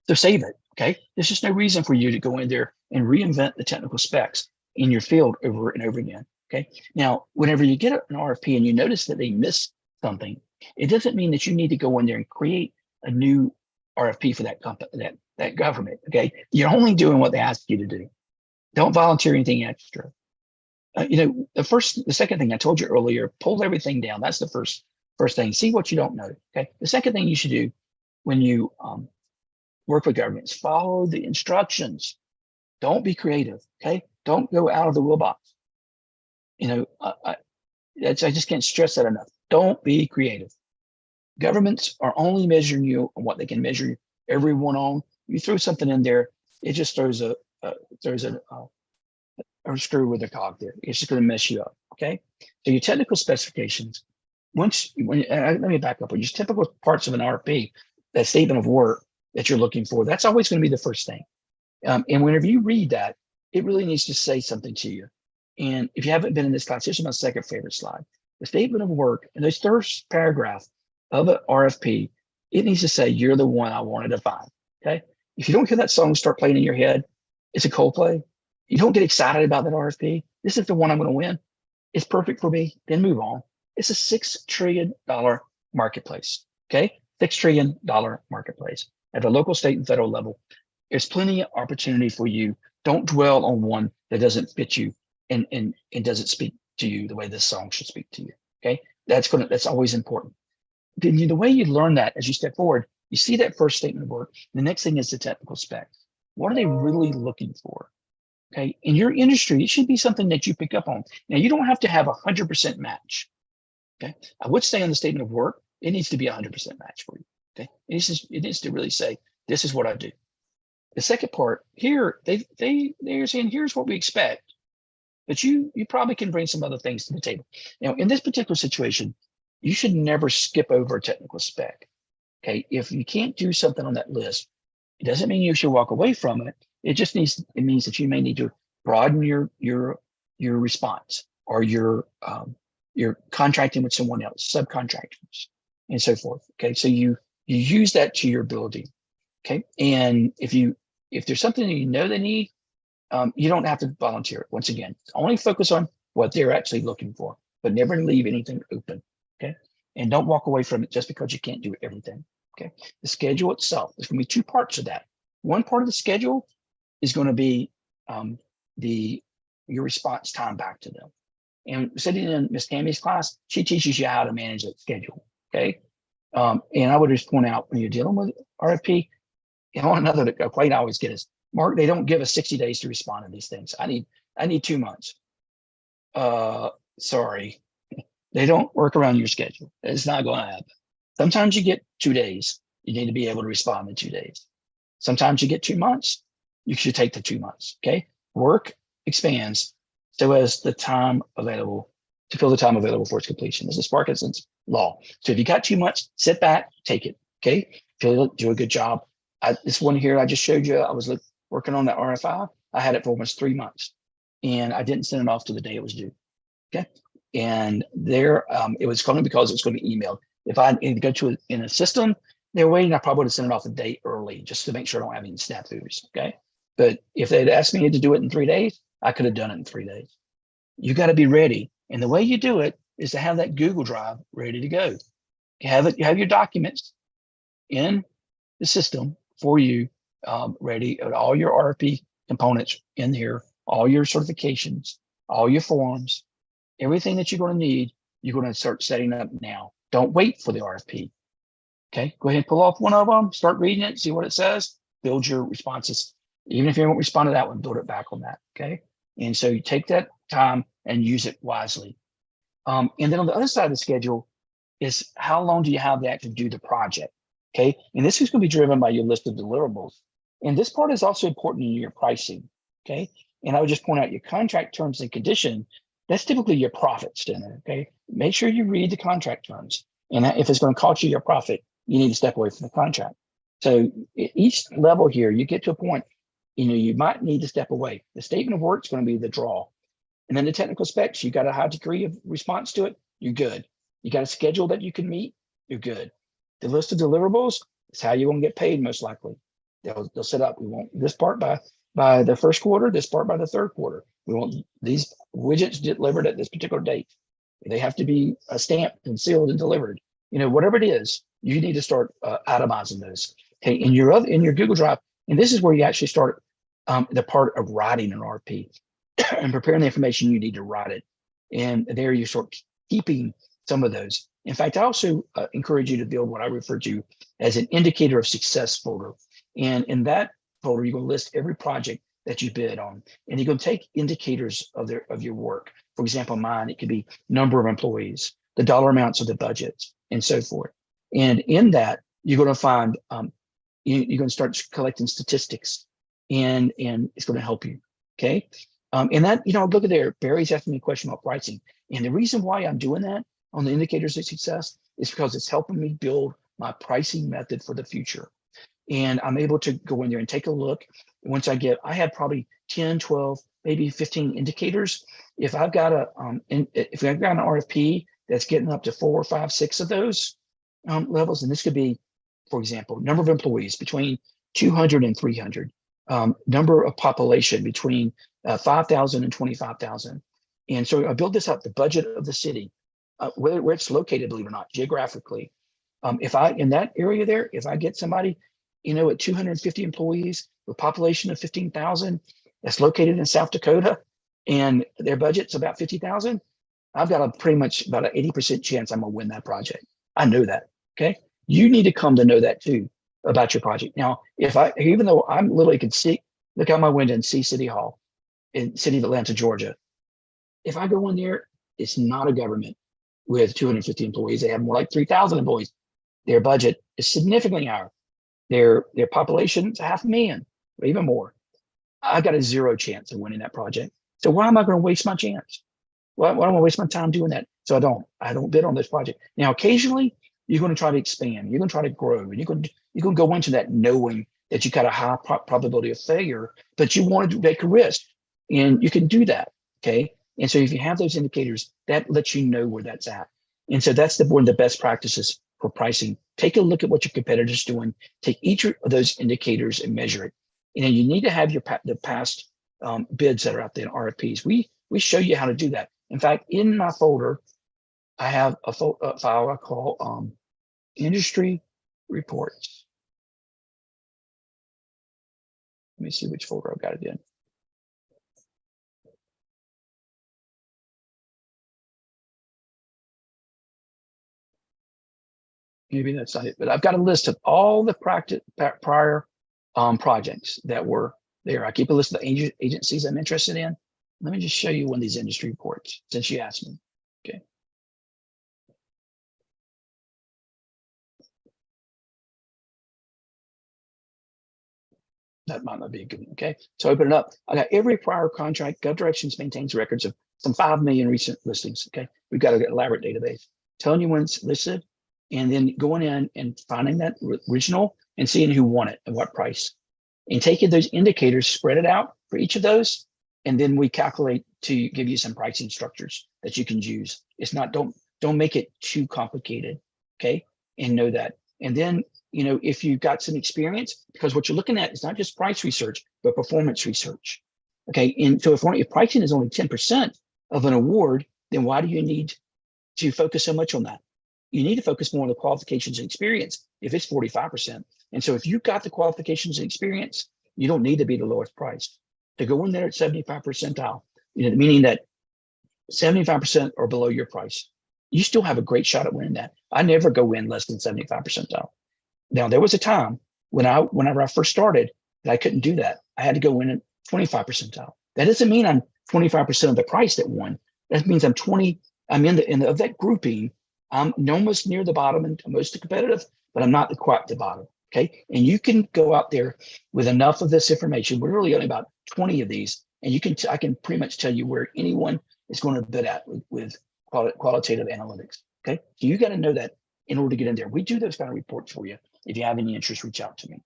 So save it. Okay. There's just no reason for you to go in there and reinvent the technical specs in your field over and over again. Okay. Now, whenever you get an RFP and you notice that they missed something, it doesn't mean that you need to go in there and create a new RFP for that company, that government. Okay. You're only doing what they ask you to do. Don't volunteer anything extra. The second thing I told you earlier, pull everything down. That's the first thing. See what you don't know. Okay. The second thing you should do when you work with governments, follow the instructions. Don't be creative. Okay. Don't go out of the wheelbox. I just can't stress that enough. Don't be creative. Governments are only measuring you on what they can measure everyone on. You throw something in there, it just throws a screw with a cog there. It's just going to mess you up. Okay. So your technical specifications, let me back up. Your typical parts of an RFP, that statement of work that you're looking for, that's always going to be the first thing. And whenever you read that, it really needs to say something to you. And if you haven't been in this class, here's my second favorite slide. The statement of work, and those first paragraph of an RFP, it needs to say, you're the one I wanted to find. Okay. If you don't hear that song start playing in your head, it's a Coldplay. You don't get excited about that RFP. This is the one I'm going to win. It's perfect for me. Then move on. It's a $6 trillion marketplace. Okay. $6 trillion marketplace at the local, state, and federal level. There's plenty of opportunity for you. Don't dwell on one that doesn't fit you and doesn't speak to you the way this song should speak to you. Okay. That's always important. Then the way you learn that as you step forward, you see that first statement of work. The next thing is the technical specs. What are they really looking for? Okay. In your industry, it should be something that you pick up on. Now, you don't have to have 100% match. Okay. I would say on the statement of work, it needs to be 100% match for you. Okay. It needs to really say, this is what I do. The second part here, they're saying, here's what we expect, but you probably can bring some other things to the table. Now, in this particular situation, you should never skip over a technical spec. Okay. If you can't do something on that list, it doesn't mean you should walk away from it. It means that you may need to broaden your response, or your contracting with someone else, subcontractors, and so forth. Okay. So you use that to your ability. Okay. And if there's something that you know they need, you don't have to volunteer it. Once again, only focus on what they're actually looking for, but never leave anything open. Okay. And don't walk away from it just because you can't do everything. Okay. The schedule itself, there's going to be two parts of that. One part of the schedule is going to be your response time back to them. And sitting in Miss Tammy's class, she teaches you how to manage that schedule. Okay. And I would just point out when you're dealing with RFP, another complaint I always get is, Mark, they don't give us 60 days to respond to these things. I need 2 months. Sorry, they don't work around your schedule. It's not going to happen. Sometimes you get 2 days. You need to be able to respond in 2 days. Sometimes you get 2 months. You should take the 2 months. Okay. Work expands so as the time available to fill the time available for its completion. This is Parkinson's law. So if you got 2 months, sit back, take it. Okay. Do a good job. This one here I just showed you, I was working on that RFI. I had it for almost 3 months, and I didn't send it off to the day it was due. Okay. And there, it was coming because it was going to be emailed. If I needed to go to in a system, they're waiting, I probably would have sent it off a day early just to make sure I don't have any snafus. Okay. But if they'd asked me to do it in 3 days, I could have done it in 3 days. You got to be ready. And the way you do it is to have that Google Drive ready to go. You have your documents in the system for you, ready, all your RFP components in here, all your certifications, all your forms, everything that you're going to need, you're going to start setting up now. Don't wait for the RFP. Okay, go ahead and pull off one of them, start reading it, see what it says, build your responses. Even if you don't respond to that one, build it back on that. Okay, and so you take that time and use it wisely. And then on the other side of the schedule is how long do you have to actually do the project? Okay, and this is going to be driven by your list of deliverables. And this part is also important in your pricing. Okay, and I would just point out your contract terms and condition. That's typically your profit center. Okay, make sure you read the contract terms. And if it's going to cost you your profit, you need to step away from the contract. So each level here, you get to a point, you might need to step away. The statement of work is going to be the draw. And then the technical specs, you got a high degree of response to it, you're good. You got a schedule that you can meet, you're good. The list of deliverables is how you're going to get paid most likely. They'll set up, we want this part by the first quarter, this part by the third quarter. We want these widgets delivered at this particular date. They have to be stamped and sealed and delivered. Whatever it is, you need to start itemizing those. Okay, in your Google Drive, and this is where you actually start the part of writing an RFP and preparing the information you need to write it. And there you start keeping some of those. In fact, I also encourage you to build what I refer to as an indicator of success folder. And in that folder, you're going to list every project that you bid on, and you're going to take indicators of your work. For example, mine, it could be number of employees, the dollar amounts of the budgets, and so forth. And in that, you're going to find, you're going to start collecting statistics, and it's going to help you. Okay. And that, look at there, Barry's asking me a question about pricing. And the reason why I'm doing that on the indicators of success is because it's helping me build my pricing method for the future. And I'm able to go in there and take a look. Once I have probably 10, 12, maybe 15 indicators. If I've got if I've got an RFP that's getting up to 4, 5, 6 of those levels, and this could be, for example, number of employees between 200 and 300, number of population between 5,000 and 25,000. And so I build this up, the budget of the city, where it's located, believe it or not, geographically. If in that area there, if I get somebody, at 250 employees with population of 15,000 that's located in South Dakota and their budget's about 50,000, I've got pretty much about an 80% chance I'm going to win that project. I know that. Okay. You need to come to know that too about your project. Now, even though I'm literally can look out my window and see City Hall in the city of Atlanta, Georgia. If I go in there, it's not a government with 250 employees. They have more like 3,000 employees. Their budget is significantly higher. Their population is 500,000 or even more. I've got a 0 chance of winning that project. So why am I going to waste my chance? Why don't I waste my time doing that? So I don't bid on this project. Now, occasionally you're going to try to expand. You're going to try to grow, and you're going to go into that knowing that you got a high probability of failure, but you want to take a risk, and you can do that. Okay. And so if you have those indicators, that lets you know where that's at. And so that's one of the best practices for pricing, take a look at what your competitors doing, take each of those indicators and measure it. And you need to have the past bids that are out there in RFPs. We show you how to do that. In fact, in my folder, I have a file I call industry reports. Let me see which folder I've got it in. Maybe that's not it, but I've got a list of all the prior projects that were there. I keep a list of the agencies I'm interested in. Let me just show you one of these industry reports since you asked me. Okay. That might not be a good one. Okay. So open it up. I got every prior contract. GovDirections maintains records of some 5 million recent listings. Okay. We've got an elaborate database telling you when it's listed, and then going in and finding that original and seeing who won it and what price, and taking those indicators, spread it out for each of those, and then we calculate to give you some pricing structures that you can use. It's not, don't make it too complicated. Okay. And know that. And then, if you've got some experience, because what you're looking at is not just price research, but performance research. Okay. And so if pricing is only 10% of an award, then why do you need to focus so much on that? You need to focus more on the qualifications and experience if it's 45%. And so if you've got the qualifications and experience, you don't need to be the lowest price. To go in there at 75 percentile, meaning that 75% or below your price, you still have a great shot at winning that. I never go in less than 75 percentile. Now, there was a time whenever I first started that I couldn't do that. I had to go in at 25 percentile. That doesn't mean I'm 25% of the price that won. That means I'm in of that grouping. I'm almost near the bottom and most competitive, but I'm not quite the bottom. Okay. And you can go out there with enough of this information. We're really only about 20 of these, and I can pretty much tell you where anyone is going to bid at with qualitative analytics. Okay. So you got to know that in order to get in there. We do those kind of reports for you. If you have any interest, reach out to me.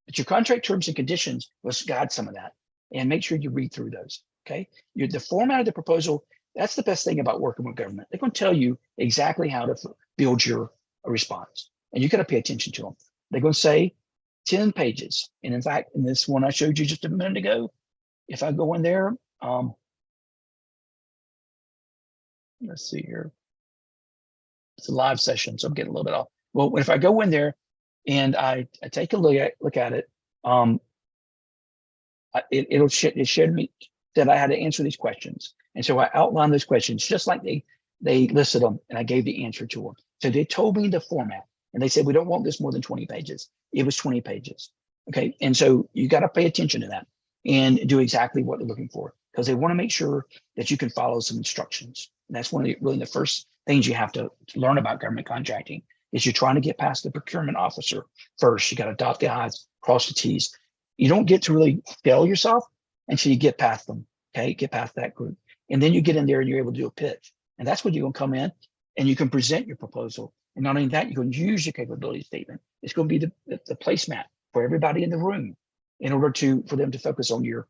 But your contract terms and conditions, let's guide some of that and make sure you read through those. Okay. The format of the proposal, that's the best thing about working with government. They're going to tell you exactly how to build your response, and you got to pay attention to them. They're going to say 10 pages. And in fact, in this one I showed you just a minute ago, if I go in there, let's see here. It's a live session, so I'm getting a little bit off. Well, if I go in there and I take a look at it, it showed me that I had to answer these questions. And so I outlined those questions just like they listed them, and I gave the answer to them. So they told me the format, and they said, we don't want this more than 20 pages. It was 20 pages. Okay. And so you got to pay attention to that and do exactly what they're looking for, because they want to make sure that you can follow some instructions. And that's one of really the first things you have to learn about government contracting is you're trying to get past the procurement officer first. You got to dot the I's, cross the T's. You don't get to really sell yourself until you get past them. Okay. Get past that group. And then you get in there and you're able to do a pitch. And that's when you're going to come in and you can present your proposal. And not only that, you can use your capability statement. It's going to be the placemat for everybody in the room in order for them to focus on you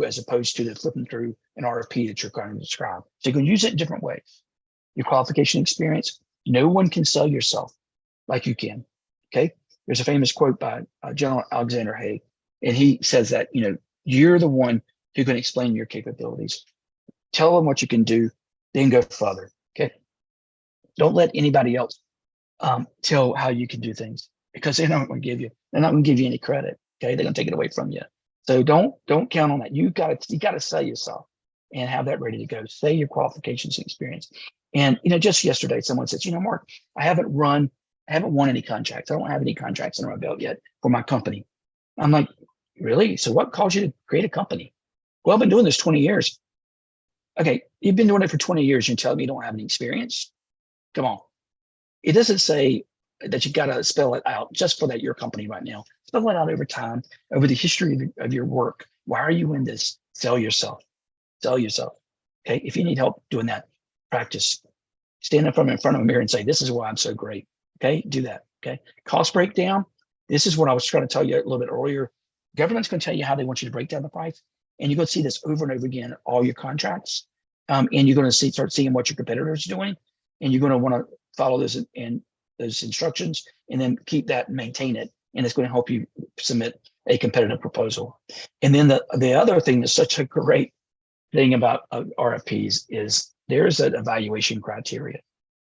as opposed to the flipping through an RFP that you're trying to describe. So you can use it in different ways. Your qualification experience, no one can sell yourself like you can. Okay. There's a famous quote by General Alexander Haig, and he says that, you're the one who can explain your capabilities. Tell them what you can do, then go further. Okay. Don't let anybody else tell how you can do things, because they're not going to give you any credit. Okay. They're going to take it away from you. So don't count on that. You got to sell yourself and have that ready to go. Say your qualifications and experience. And, just yesterday, someone said, Mark, I haven't won any contracts. I don't have any contracts under my belt yet for my company. I'm like, really? So what caused you to create a company? Well, I've been doing this 20 years. Okay. You've been doing it for 20 years. You're telling me you don't have any experience? Come on. It doesn't say that you got to spell it out just for that your company right now. Spell it out over time, over the history of your work. Why are you in this? Sell yourself. Sell yourself. Okay. If you need help doing that, practice. Stand in front of a mirror and say, this is why I'm so great. Okay. Do that. Okay. Cost breakdown. This is what I was trying to tell you a little bit earlier. Government's going to tell you how they want you to break down the price. And you're going to see this over and over again in all your contracts. And you're going to start seeing what your competitors are doing. And you're going to want to follow this and those instructions, and then keep that and maintain it. And it's going to help you submit a competitive proposal. And then the other thing that's such a great thing about RFPs is there's an evaluation criteria.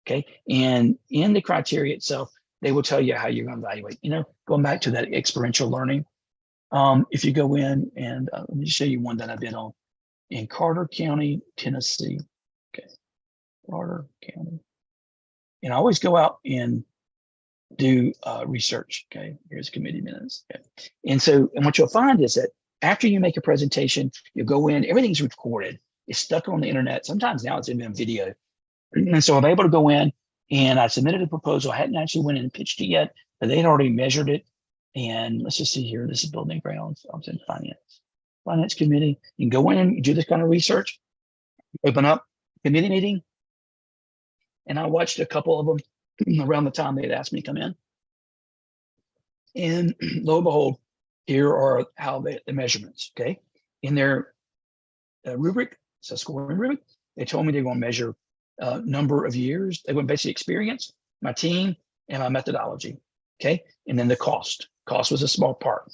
Okay. And in the criteria itself, they will tell you how you're going to evaluate. Going back to that experiential learning, if you go in and let me show you one that I did on in Carter County, Tennessee. Okay. Carter County. And I always go out and do research. Okay. Here's committee minutes. Okay. And what you'll find is that after you make a presentation, you go in, everything's recorded. It's stuck on the internet. Sometimes now it's even video. And so I'm able to go in and I submitted a proposal. I hadn't actually went in and pitched it yet, but they had already measured it. And let's just see here. This is building grounds. I was in finance committee. You can go in and do this kind of research, open up committee meeting. And I watched a couple of them around the time they'd asked me to come in. And lo and behold, here are how the measurements, okay? In their rubric, it's a scoring rubric, they told me they're going to measure number of years. They went basically experience, my team, and my methodology, okay? And then the cost. Cost was a small part.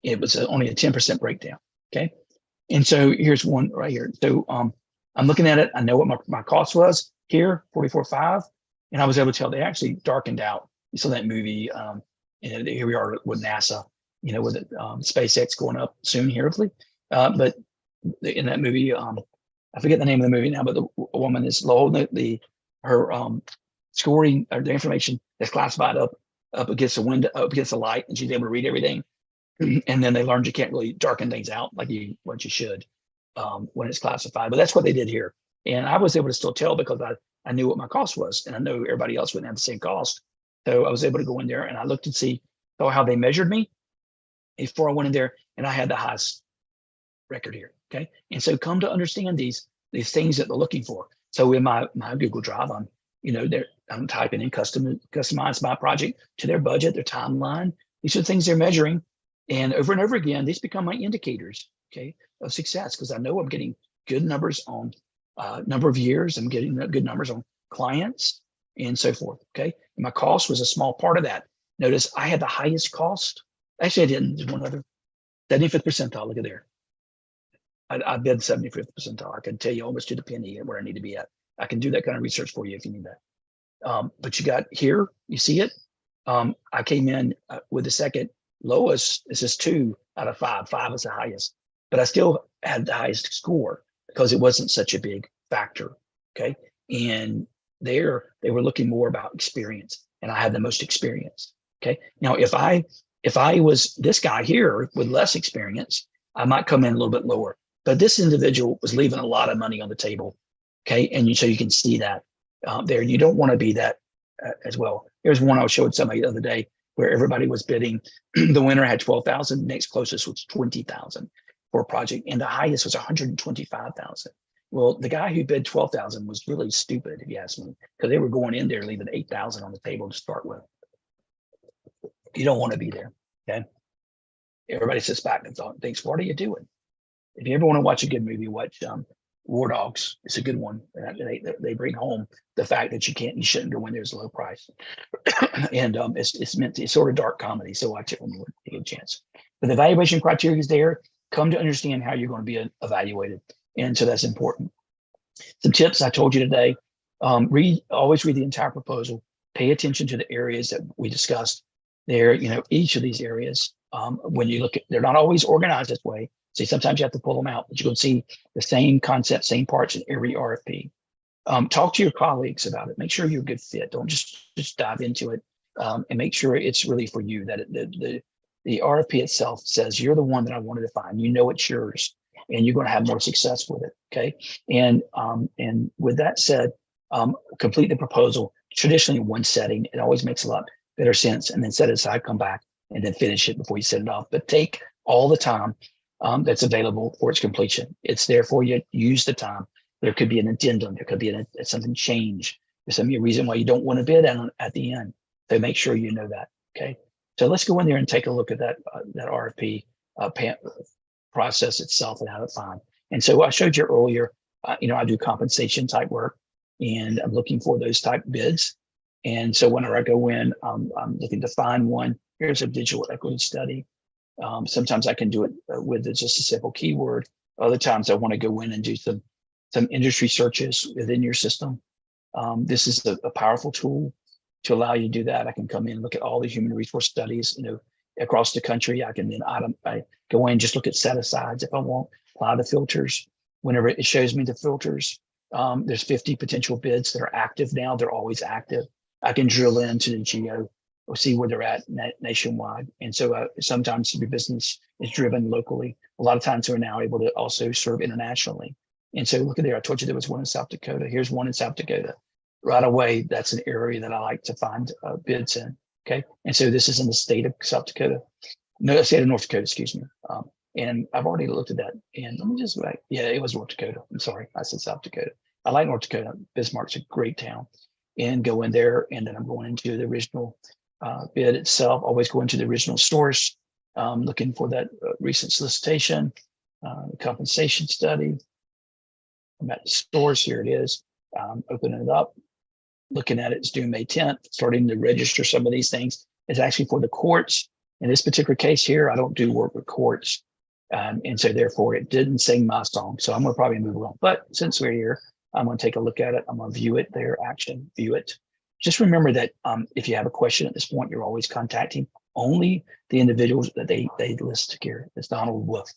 It was only a 10% breakdown, okay? And so here's one right here. So I'm looking at it. I know what my cost was here, 44.5, and I was able to tell they actually darkened out. You saw that movie, here we are with NASA, with SpaceX going up soon here, hopefully. But in that movie, I forget the name of the movie now, but the woman is holding her scoring or the information that's classified up against the window, up against the light, and she's able to read everything. And then they learned you can't really darken things out like what you should when it's classified. But that's what they did here. And I was able to still tell because I knew what my cost was, and I know everybody else wouldn't have the same cost. So I was able to go in there and I looked and see how they measured me before I went in there, and I had the highest record here. Okay. And so come to understand these things that they're looking for. So in my Google Drive, I'm typing in customize my project to their budget, their timeline. These are the things they're measuring. And over again, these become my indicators, okay, of success, because I know I'm getting good numbers on number of years. I'm getting good numbers on clients and so forth. Okay. And my cost was a small part of that. Notice I had the highest cost. Actually, I didn't. There's one other 75th percentile. Look at there. I bid 75th percentile. I can tell you almost to the penny where I need to be at. I can do that kind of research for you if you need that. But you got here, you see it. I came in with the second lowest. This is 2 out of 5. 5 is the highest, but I still had the highest score because it wasn't such a big factor. Okay. And they were looking more about experience, and I had the most experience. Okay. Now, if I was this guy here with less experience, I might come in a little bit lower, but this individual was leaving a lot of money on the table. Okay. And so you can see that there. You don't want to be that as well. There's one I showed somebody the other day where everybody was bidding. The winner had 12,000. Next closest was 20,000 for a project, and the highest was 125,000. Well, the guy who bid 12,000 was really stupid, if you ask me, because they were going in there leaving 8,000 on the table to start with. You don't want to be there. Okay. Everybody sits back and thinks, what are you doing? If you ever want to watch a good movie, watch War Dogs. It's a good one. They bring home the fact that you shouldn't go when there's a low price. And it's sort of dark comedy. So watch it when you get a chance. But the evaluation criteria is there. Come to understand how you're going to be evaluated. And so that's important. Some tips I told you today, always read the entire proposal. Pay attention to the areas that we discussed there. Each of these areas, when you look at, they're not always organized this way. See, sometimes you have to pull them out, but you can see the same concept, same parts in every RFP. Talk to your colleagues about it. Make sure you're a good fit. Don't just dive into it, and make sure it's really for you, that the RFP itself says you're the one that I wanted to find. It's yours, and you're going to have more success with it. Okay. And with that said, complete the proposal traditionally in one setting. It always makes a lot better sense. And then set it aside, come back, and then finish it before you send it off. But take all the time that's available for its completion. It's there for you. Use the time. There could be an addendum. There could be something change. There's a reason why you don't want to bid at the end. So make sure you know that. Okay. So let's go in there and take a look at that RFP process itself and how to find. And so I showed you earlier, I do compensation type work, and I'm looking for those type bids. And so whenever I go in, I'm looking to find one. Here's a digital equity study. Sometimes I can do it with just a simple keyword. Other times I want to go in and do some industry searches within your system. This is a powerful tool to allow you to do that. I can come in and look at all the human resource studies, across the country. I can then I go in, just look at set asides if I want, apply the filters. Whenever it shows me the filters, there's 50 potential bids that are active now. They're always active. I can drill into the geo or see where they're at nationwide. And so sometimes your business is driven locally. A lot of times we're now able to also serve internationally. And so look at there, I told you there was one in South Dakota. Here's one in South Dakota. Right away, that's an area that I like to find bids in. Okay. And so this is in the state of South Dakota. No, state of North Dakota, excuse me. And I've already looked at that. And let me just go back. Yeah, it was North Dakota. I'm sorry, I said South Dakota. I like North Dakota. Bismarck's a great town. And go in there, and then I'm going into the original bid itself. Always go into the original source, looking for that recent solicitation, compensation study. I'm at the source. Here it is. Opening it up, looking at it. It's due May 10th. Starting to register some of these things. It's actually for the courts. In this particular case here, I don't do work with courts. And so therefore it didn't sing my song. So I'm going to probably move along. But since we're here, I'm going to take a look at it. I'm going to view it there, action, view it. Just remember that if you have a question at this point, you're always contacting only the individuals that they list here. It's Donald Wolf.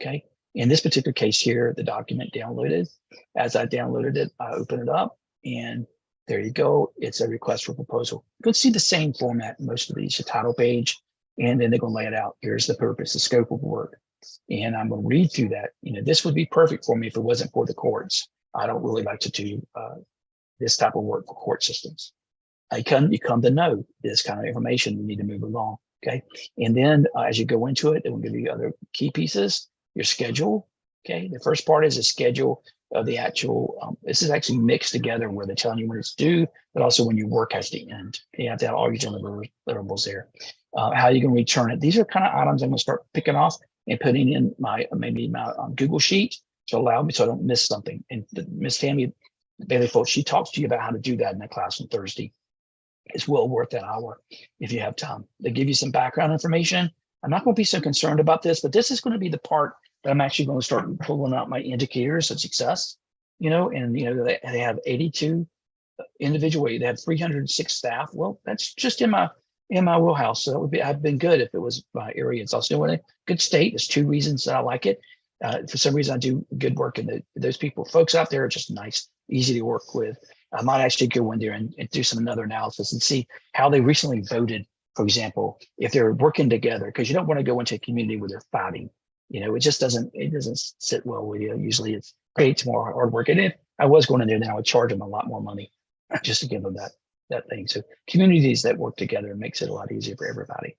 Okay. In this particular case here, the document downloaded. As I downloaded it, I open it up, and there you go. It's a request for proposal. You can see the same format in most of these, the title page, and then they're going to lay it out. Here's the purpose, the scope of work. And I'm going to read through that. This would be perfect for me if it wasn't for the courts. I don't really like to do this type of work for court systems. You come to know this kind of information. You need to move along. Okay. And then as you go into it, it will give you other key pieces, your schedule. Okay. The first part is a schedule of the actual, this is actually mixed together where they're telling you when it's due, but also when your work has to end. You have to have all your deliverables there. How you can return it. These are kind of items I'm going to start picking off and putting in my Google Sheet to allow me so I don't miss something. And Miss Tammy Bailey Folks, she talks to you about how to do that in that class on Thursday. It's well worth that hour if you have time. They give you some background information. I'm not going to be so concerned about this, but this is going to be the part that I'm actually going to start pulling out my indicators of success. They have 82 individual, they have 306 staff. Well, that's just in my wheelhouse. So I've been good if it was my area. It's also in a good state. There's two reasons that I like it. For some reason, I do good work, and those folks out there are just nice, easy to work with. I might actually go in there and do some another analysis and see how they recently voted. For example, if they're working together, because you don't want to go into a community where they're fighting. It just doesn't sit well with you. Usually it creates more hard work. And if I was going in there, then I would charge them a lot more money just to give them that thing. So communities that work together makes it a lot easier for everybody.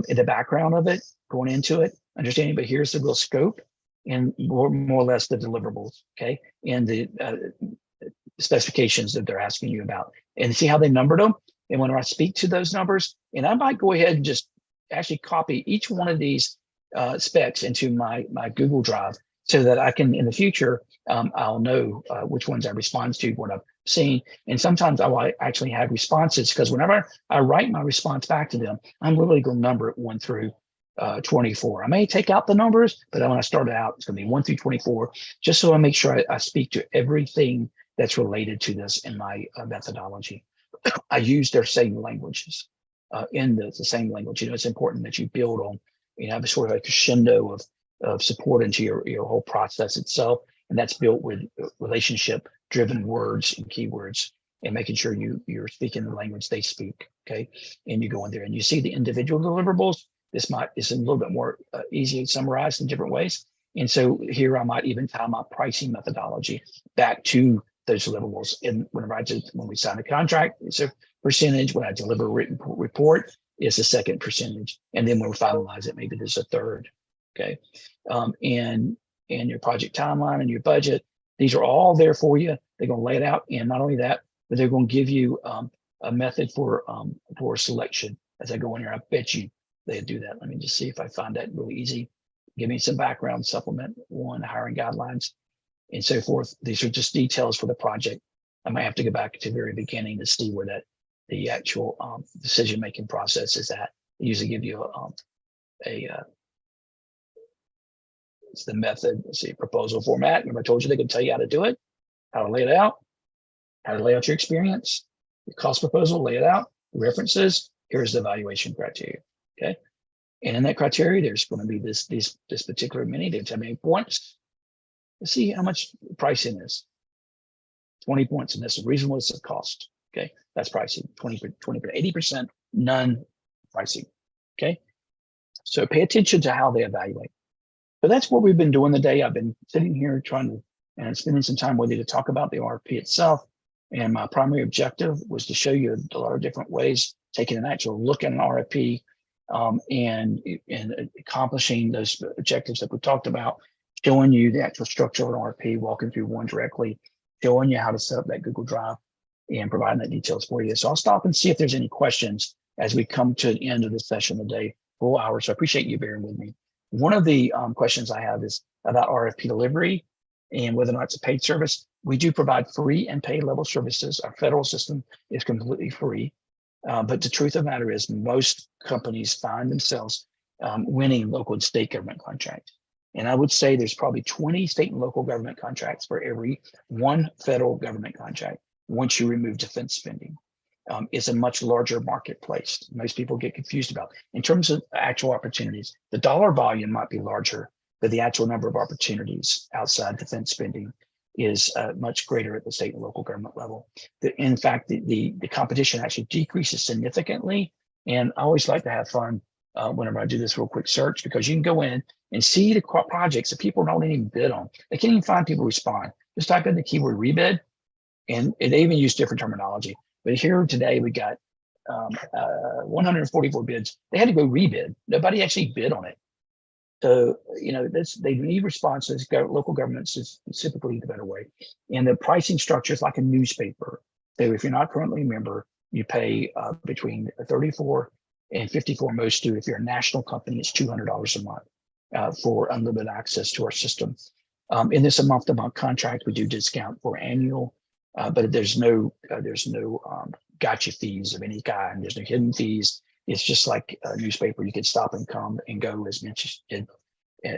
In the background of it, going into it, understanding, but here's the real scope and more or less the deliverables, okay? And the specifications that they're asking you about, and see how they numbered them. And when I speak to those numbers, and I might go ahead and just actually copy each one of these specs into my Google Drive so that I can, in the future, I'll know which ones I respond to, what I've seen. And sometimes I will actually have responses, because whenever I write my response back to them, I'm literally going to number it 1 through 24. I may take out the numbers, but when I start out, it's going to be 1 through 24, just so I make sure I speak to everything that's related to this in my methodology. I use their same languages in the same language. It's important that you build on, have a sort of a crescendo of support into your whole process itself. And that's built with relationship-driven words and keywords, and making sure you're speaking the language they speak, okay? And you go in there and you see the individual deliverables. This is a little bit more easy to summarize in different ways. And so here I might even tie my pricing methodology back to those deliverables. And when we sign a contract, it's a percentage. When I deliver a written report, it's a second percentage. And then when we finalize it, maybe there's a third, okay? And your project timeline and your budget, these are all there for you. They're going to lay it out. And not only that, but they're going to give you a method for selection. As I go in here, I bet you they do that. Let me just see if I find that really easy. Give me some background, supplement 1, hiring guidelines, and so forth. These are just details for the project. I might have to go back to the very beginning to see where the actual decision-making process is at. They usually give you it's the method, let's see, proposal format. Remember I told you they could tell you how to do it, how to lay it out, how to lay out your experience, the cost proposal, lay it out, references, here's the evaluation criteria, okay? And in that criteria, there's going to be this particular many, they tell me points. Let's see how much pricing is. 20 points, and that's reasonableness of cost, okay? That's pricing, 80% none pricing, okay? So pay attention to how they evaluate. But that's what we've been doing today. I've been sitting here trying to, and spending some time with you to talk about the RFP itself. And my primary objective was to show you a lot of different ways, taking an actual look at an RFP and accomplishing those objectives that we talked about, showing you the actual structure of an RFP, walking through one directly, showing you how to set up that Google Drive and providing that details for you. So I'll stop and see if there's any questions as we come to the end of this session today, full hour. So I appreciate you bearing with me. One of the questions I have is about RFP delivery and whether or not it's a paid service. We do provide free and paid level services. Our federal system is completely free. But the truth of the matter is most companies find themselves winning local and state government contracts. And I would say there's probably 20 state and local government contracts for every one federal government contract once you remove defense spending. It's a much larger marketplace. Most people get confused about. In terms of actual opportunities, the dollar volume might be larger, but the actual number of opportunities outside defense spending is much greater at the state and local government level. In fact, the competition actually decreases significantly. And I always like to have fun whenever I do this real quick search, because you can go in and see the projects that people don't even bid on. They can't even find people respond. Just type in the keyword rebid, and they even use different terminology. But here today, we got 144 bids. They had to go rebid. Nobody actually bid on it. So, you know, they need responses. Local governments is typically the better way. And the pricing structure is like a newspaper. So if you're not currently a member, you pay between 34 and 54 most do. If you're a national company, it's $200 a month for unlimited access to our system. In this a month-to-month contract, we do discount for annual, but there's no gotcha fees of any kind. There's no hidden fees. It's just like a newspaper. You can stop and come and go as mentioned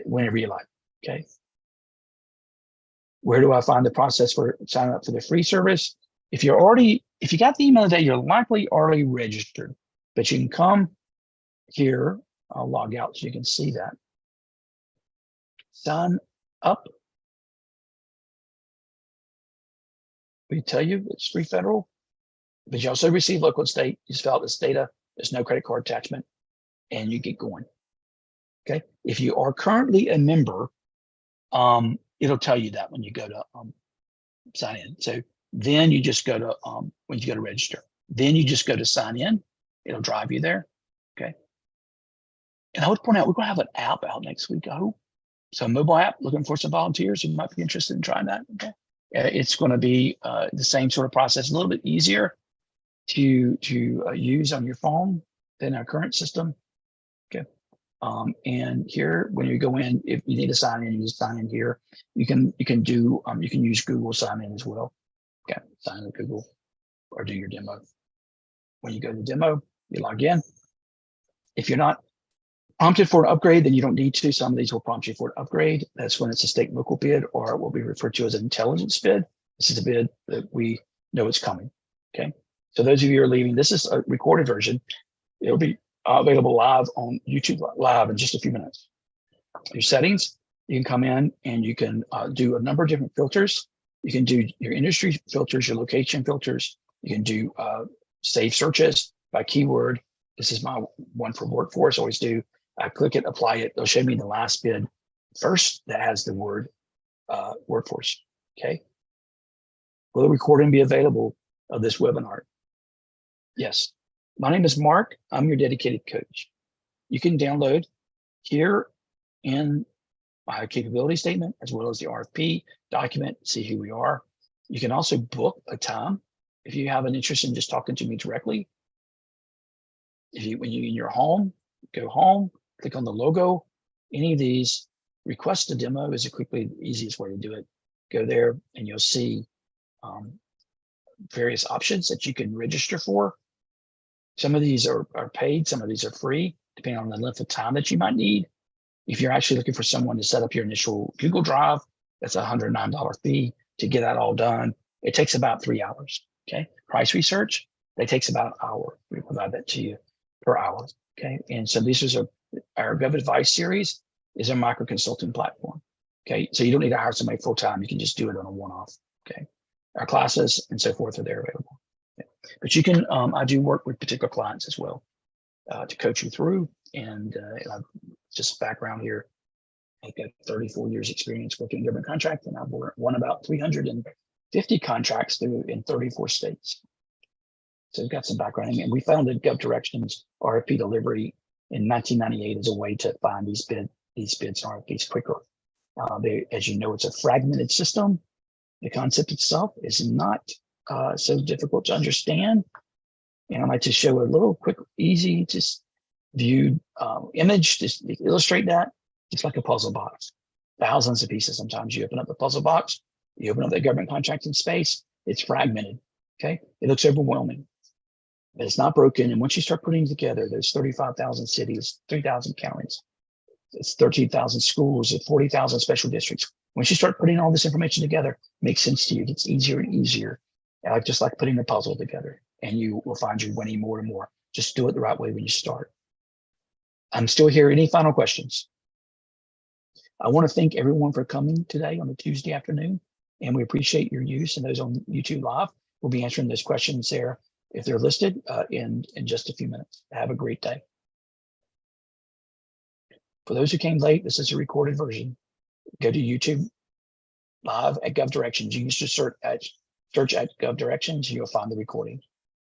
whenever you like, okay? Where do I find the process for signing up for the free service? If you got the email today, you're likely already registered, but you can come here. I'll log out so you can see that. Sign up. We tell you it's free federal, but you also receive local and state. You just fill out this data. There's no credit card attachment, and you get going. Okay. If you are currently a member, it'll tell you that when you go to sign in. So then you just go to when you go to register, then you just go to sign in. It'll drive you there. Okay. And I would point out we're going to have an app out next week, I hope. So a mobile app, looking for some volunteers who might be interested in trying that. Okay. It's going to be the same sort of process, a little bit easier to use on your phone than our current system. Okay. And here, when you go in, if you need to sign in, you just sign in here. You can use Google sign in as well. Okay, sign in Google or do your demo. When you go to demo, you log in. If you're not prompted for an upgrade, then you don't need to. Some of these will prompt you for an upgrade. That's when it's a state and local bid, or what we refer to as an intelligence bid. This is a bid that we know it's coming. Okay. So those of you who are leaving, this is a recorded version. It'll be available live on YouTube Live in just a few minutes. Your settings, you can come in and you can do a number of different filters. You can do your industry filters, your location filters. You can do save searches by keyword. This is my one for workforce. Always do. I click it, apply it. They'll show me the last bid first that has the word workforce. Okay. Will the recording be available of this webinar? Yes. My name is Mark. I'm your dedicated coach. You can download here in my capability statement, as well as the RFP document, see who we are. You can also book a time if you have an interest in just talking to me directly. When you're in your home, go home, click on the logo. Any of these, request a demo is quickly the easiest way to do it. Go there and you'll see various options that you can register for. Some of these are paid, some of these are free, depending on the length of time that you might need. If you're actually looking for someone to set up your initial Google Drive, that's a $109 fee to get that all done. It takes about 3 hours. Okay. Price research, that takes about an hour. We provide that to you per hour. Okay. And so this is our Gov Advice series is a micro consulting platform. Okay. So you don't need to hire somebody full time. You can just do it on a one-off. Okay. Our classes and so forth are there available. Okay. But you can, I do work with particular clients as well to coach you through. And just background here, I've got 34 years experience working in government contract, and I've won about 350 contracts through in 34 states. So we've got some background, and we founded GovDirections RFP delivery in 1998 as a way to find these bids and RFPs quicker. As you know, it's a fragmented system. The concept itself is not so difficult to understand. And I'd like to show a little quick, easy, just viewed image just to illustrate that. It's like a puzzle box, thousands of pieces. Sometimes you open up the puzzle box, you open up the government contracting space, it's fragmented. Okay, it looks overwhelming, but it's not broken. And once you start putting together, there's 35,000 cities, 3,000 counties, it's 13,000 schools, 40,000 special districts. Once you start putting all this information together, it makes sense to you. It gets easier and easier. Just like putting a puzzle together, and you will find you're winning more and more. Just do it the right way when you start. I'm still here. Any final questions? I want to thank everyone for coming today on a Tuesday afternoon, and we appreciate your use. And those on YouTube Live will be answering those questions there if they're listed in just a few minutes. Have a great day. For those who came late, this is a recorded version. Go to YouTube Live at GovDirections. You can just search at GovDirections, you'll find the recording.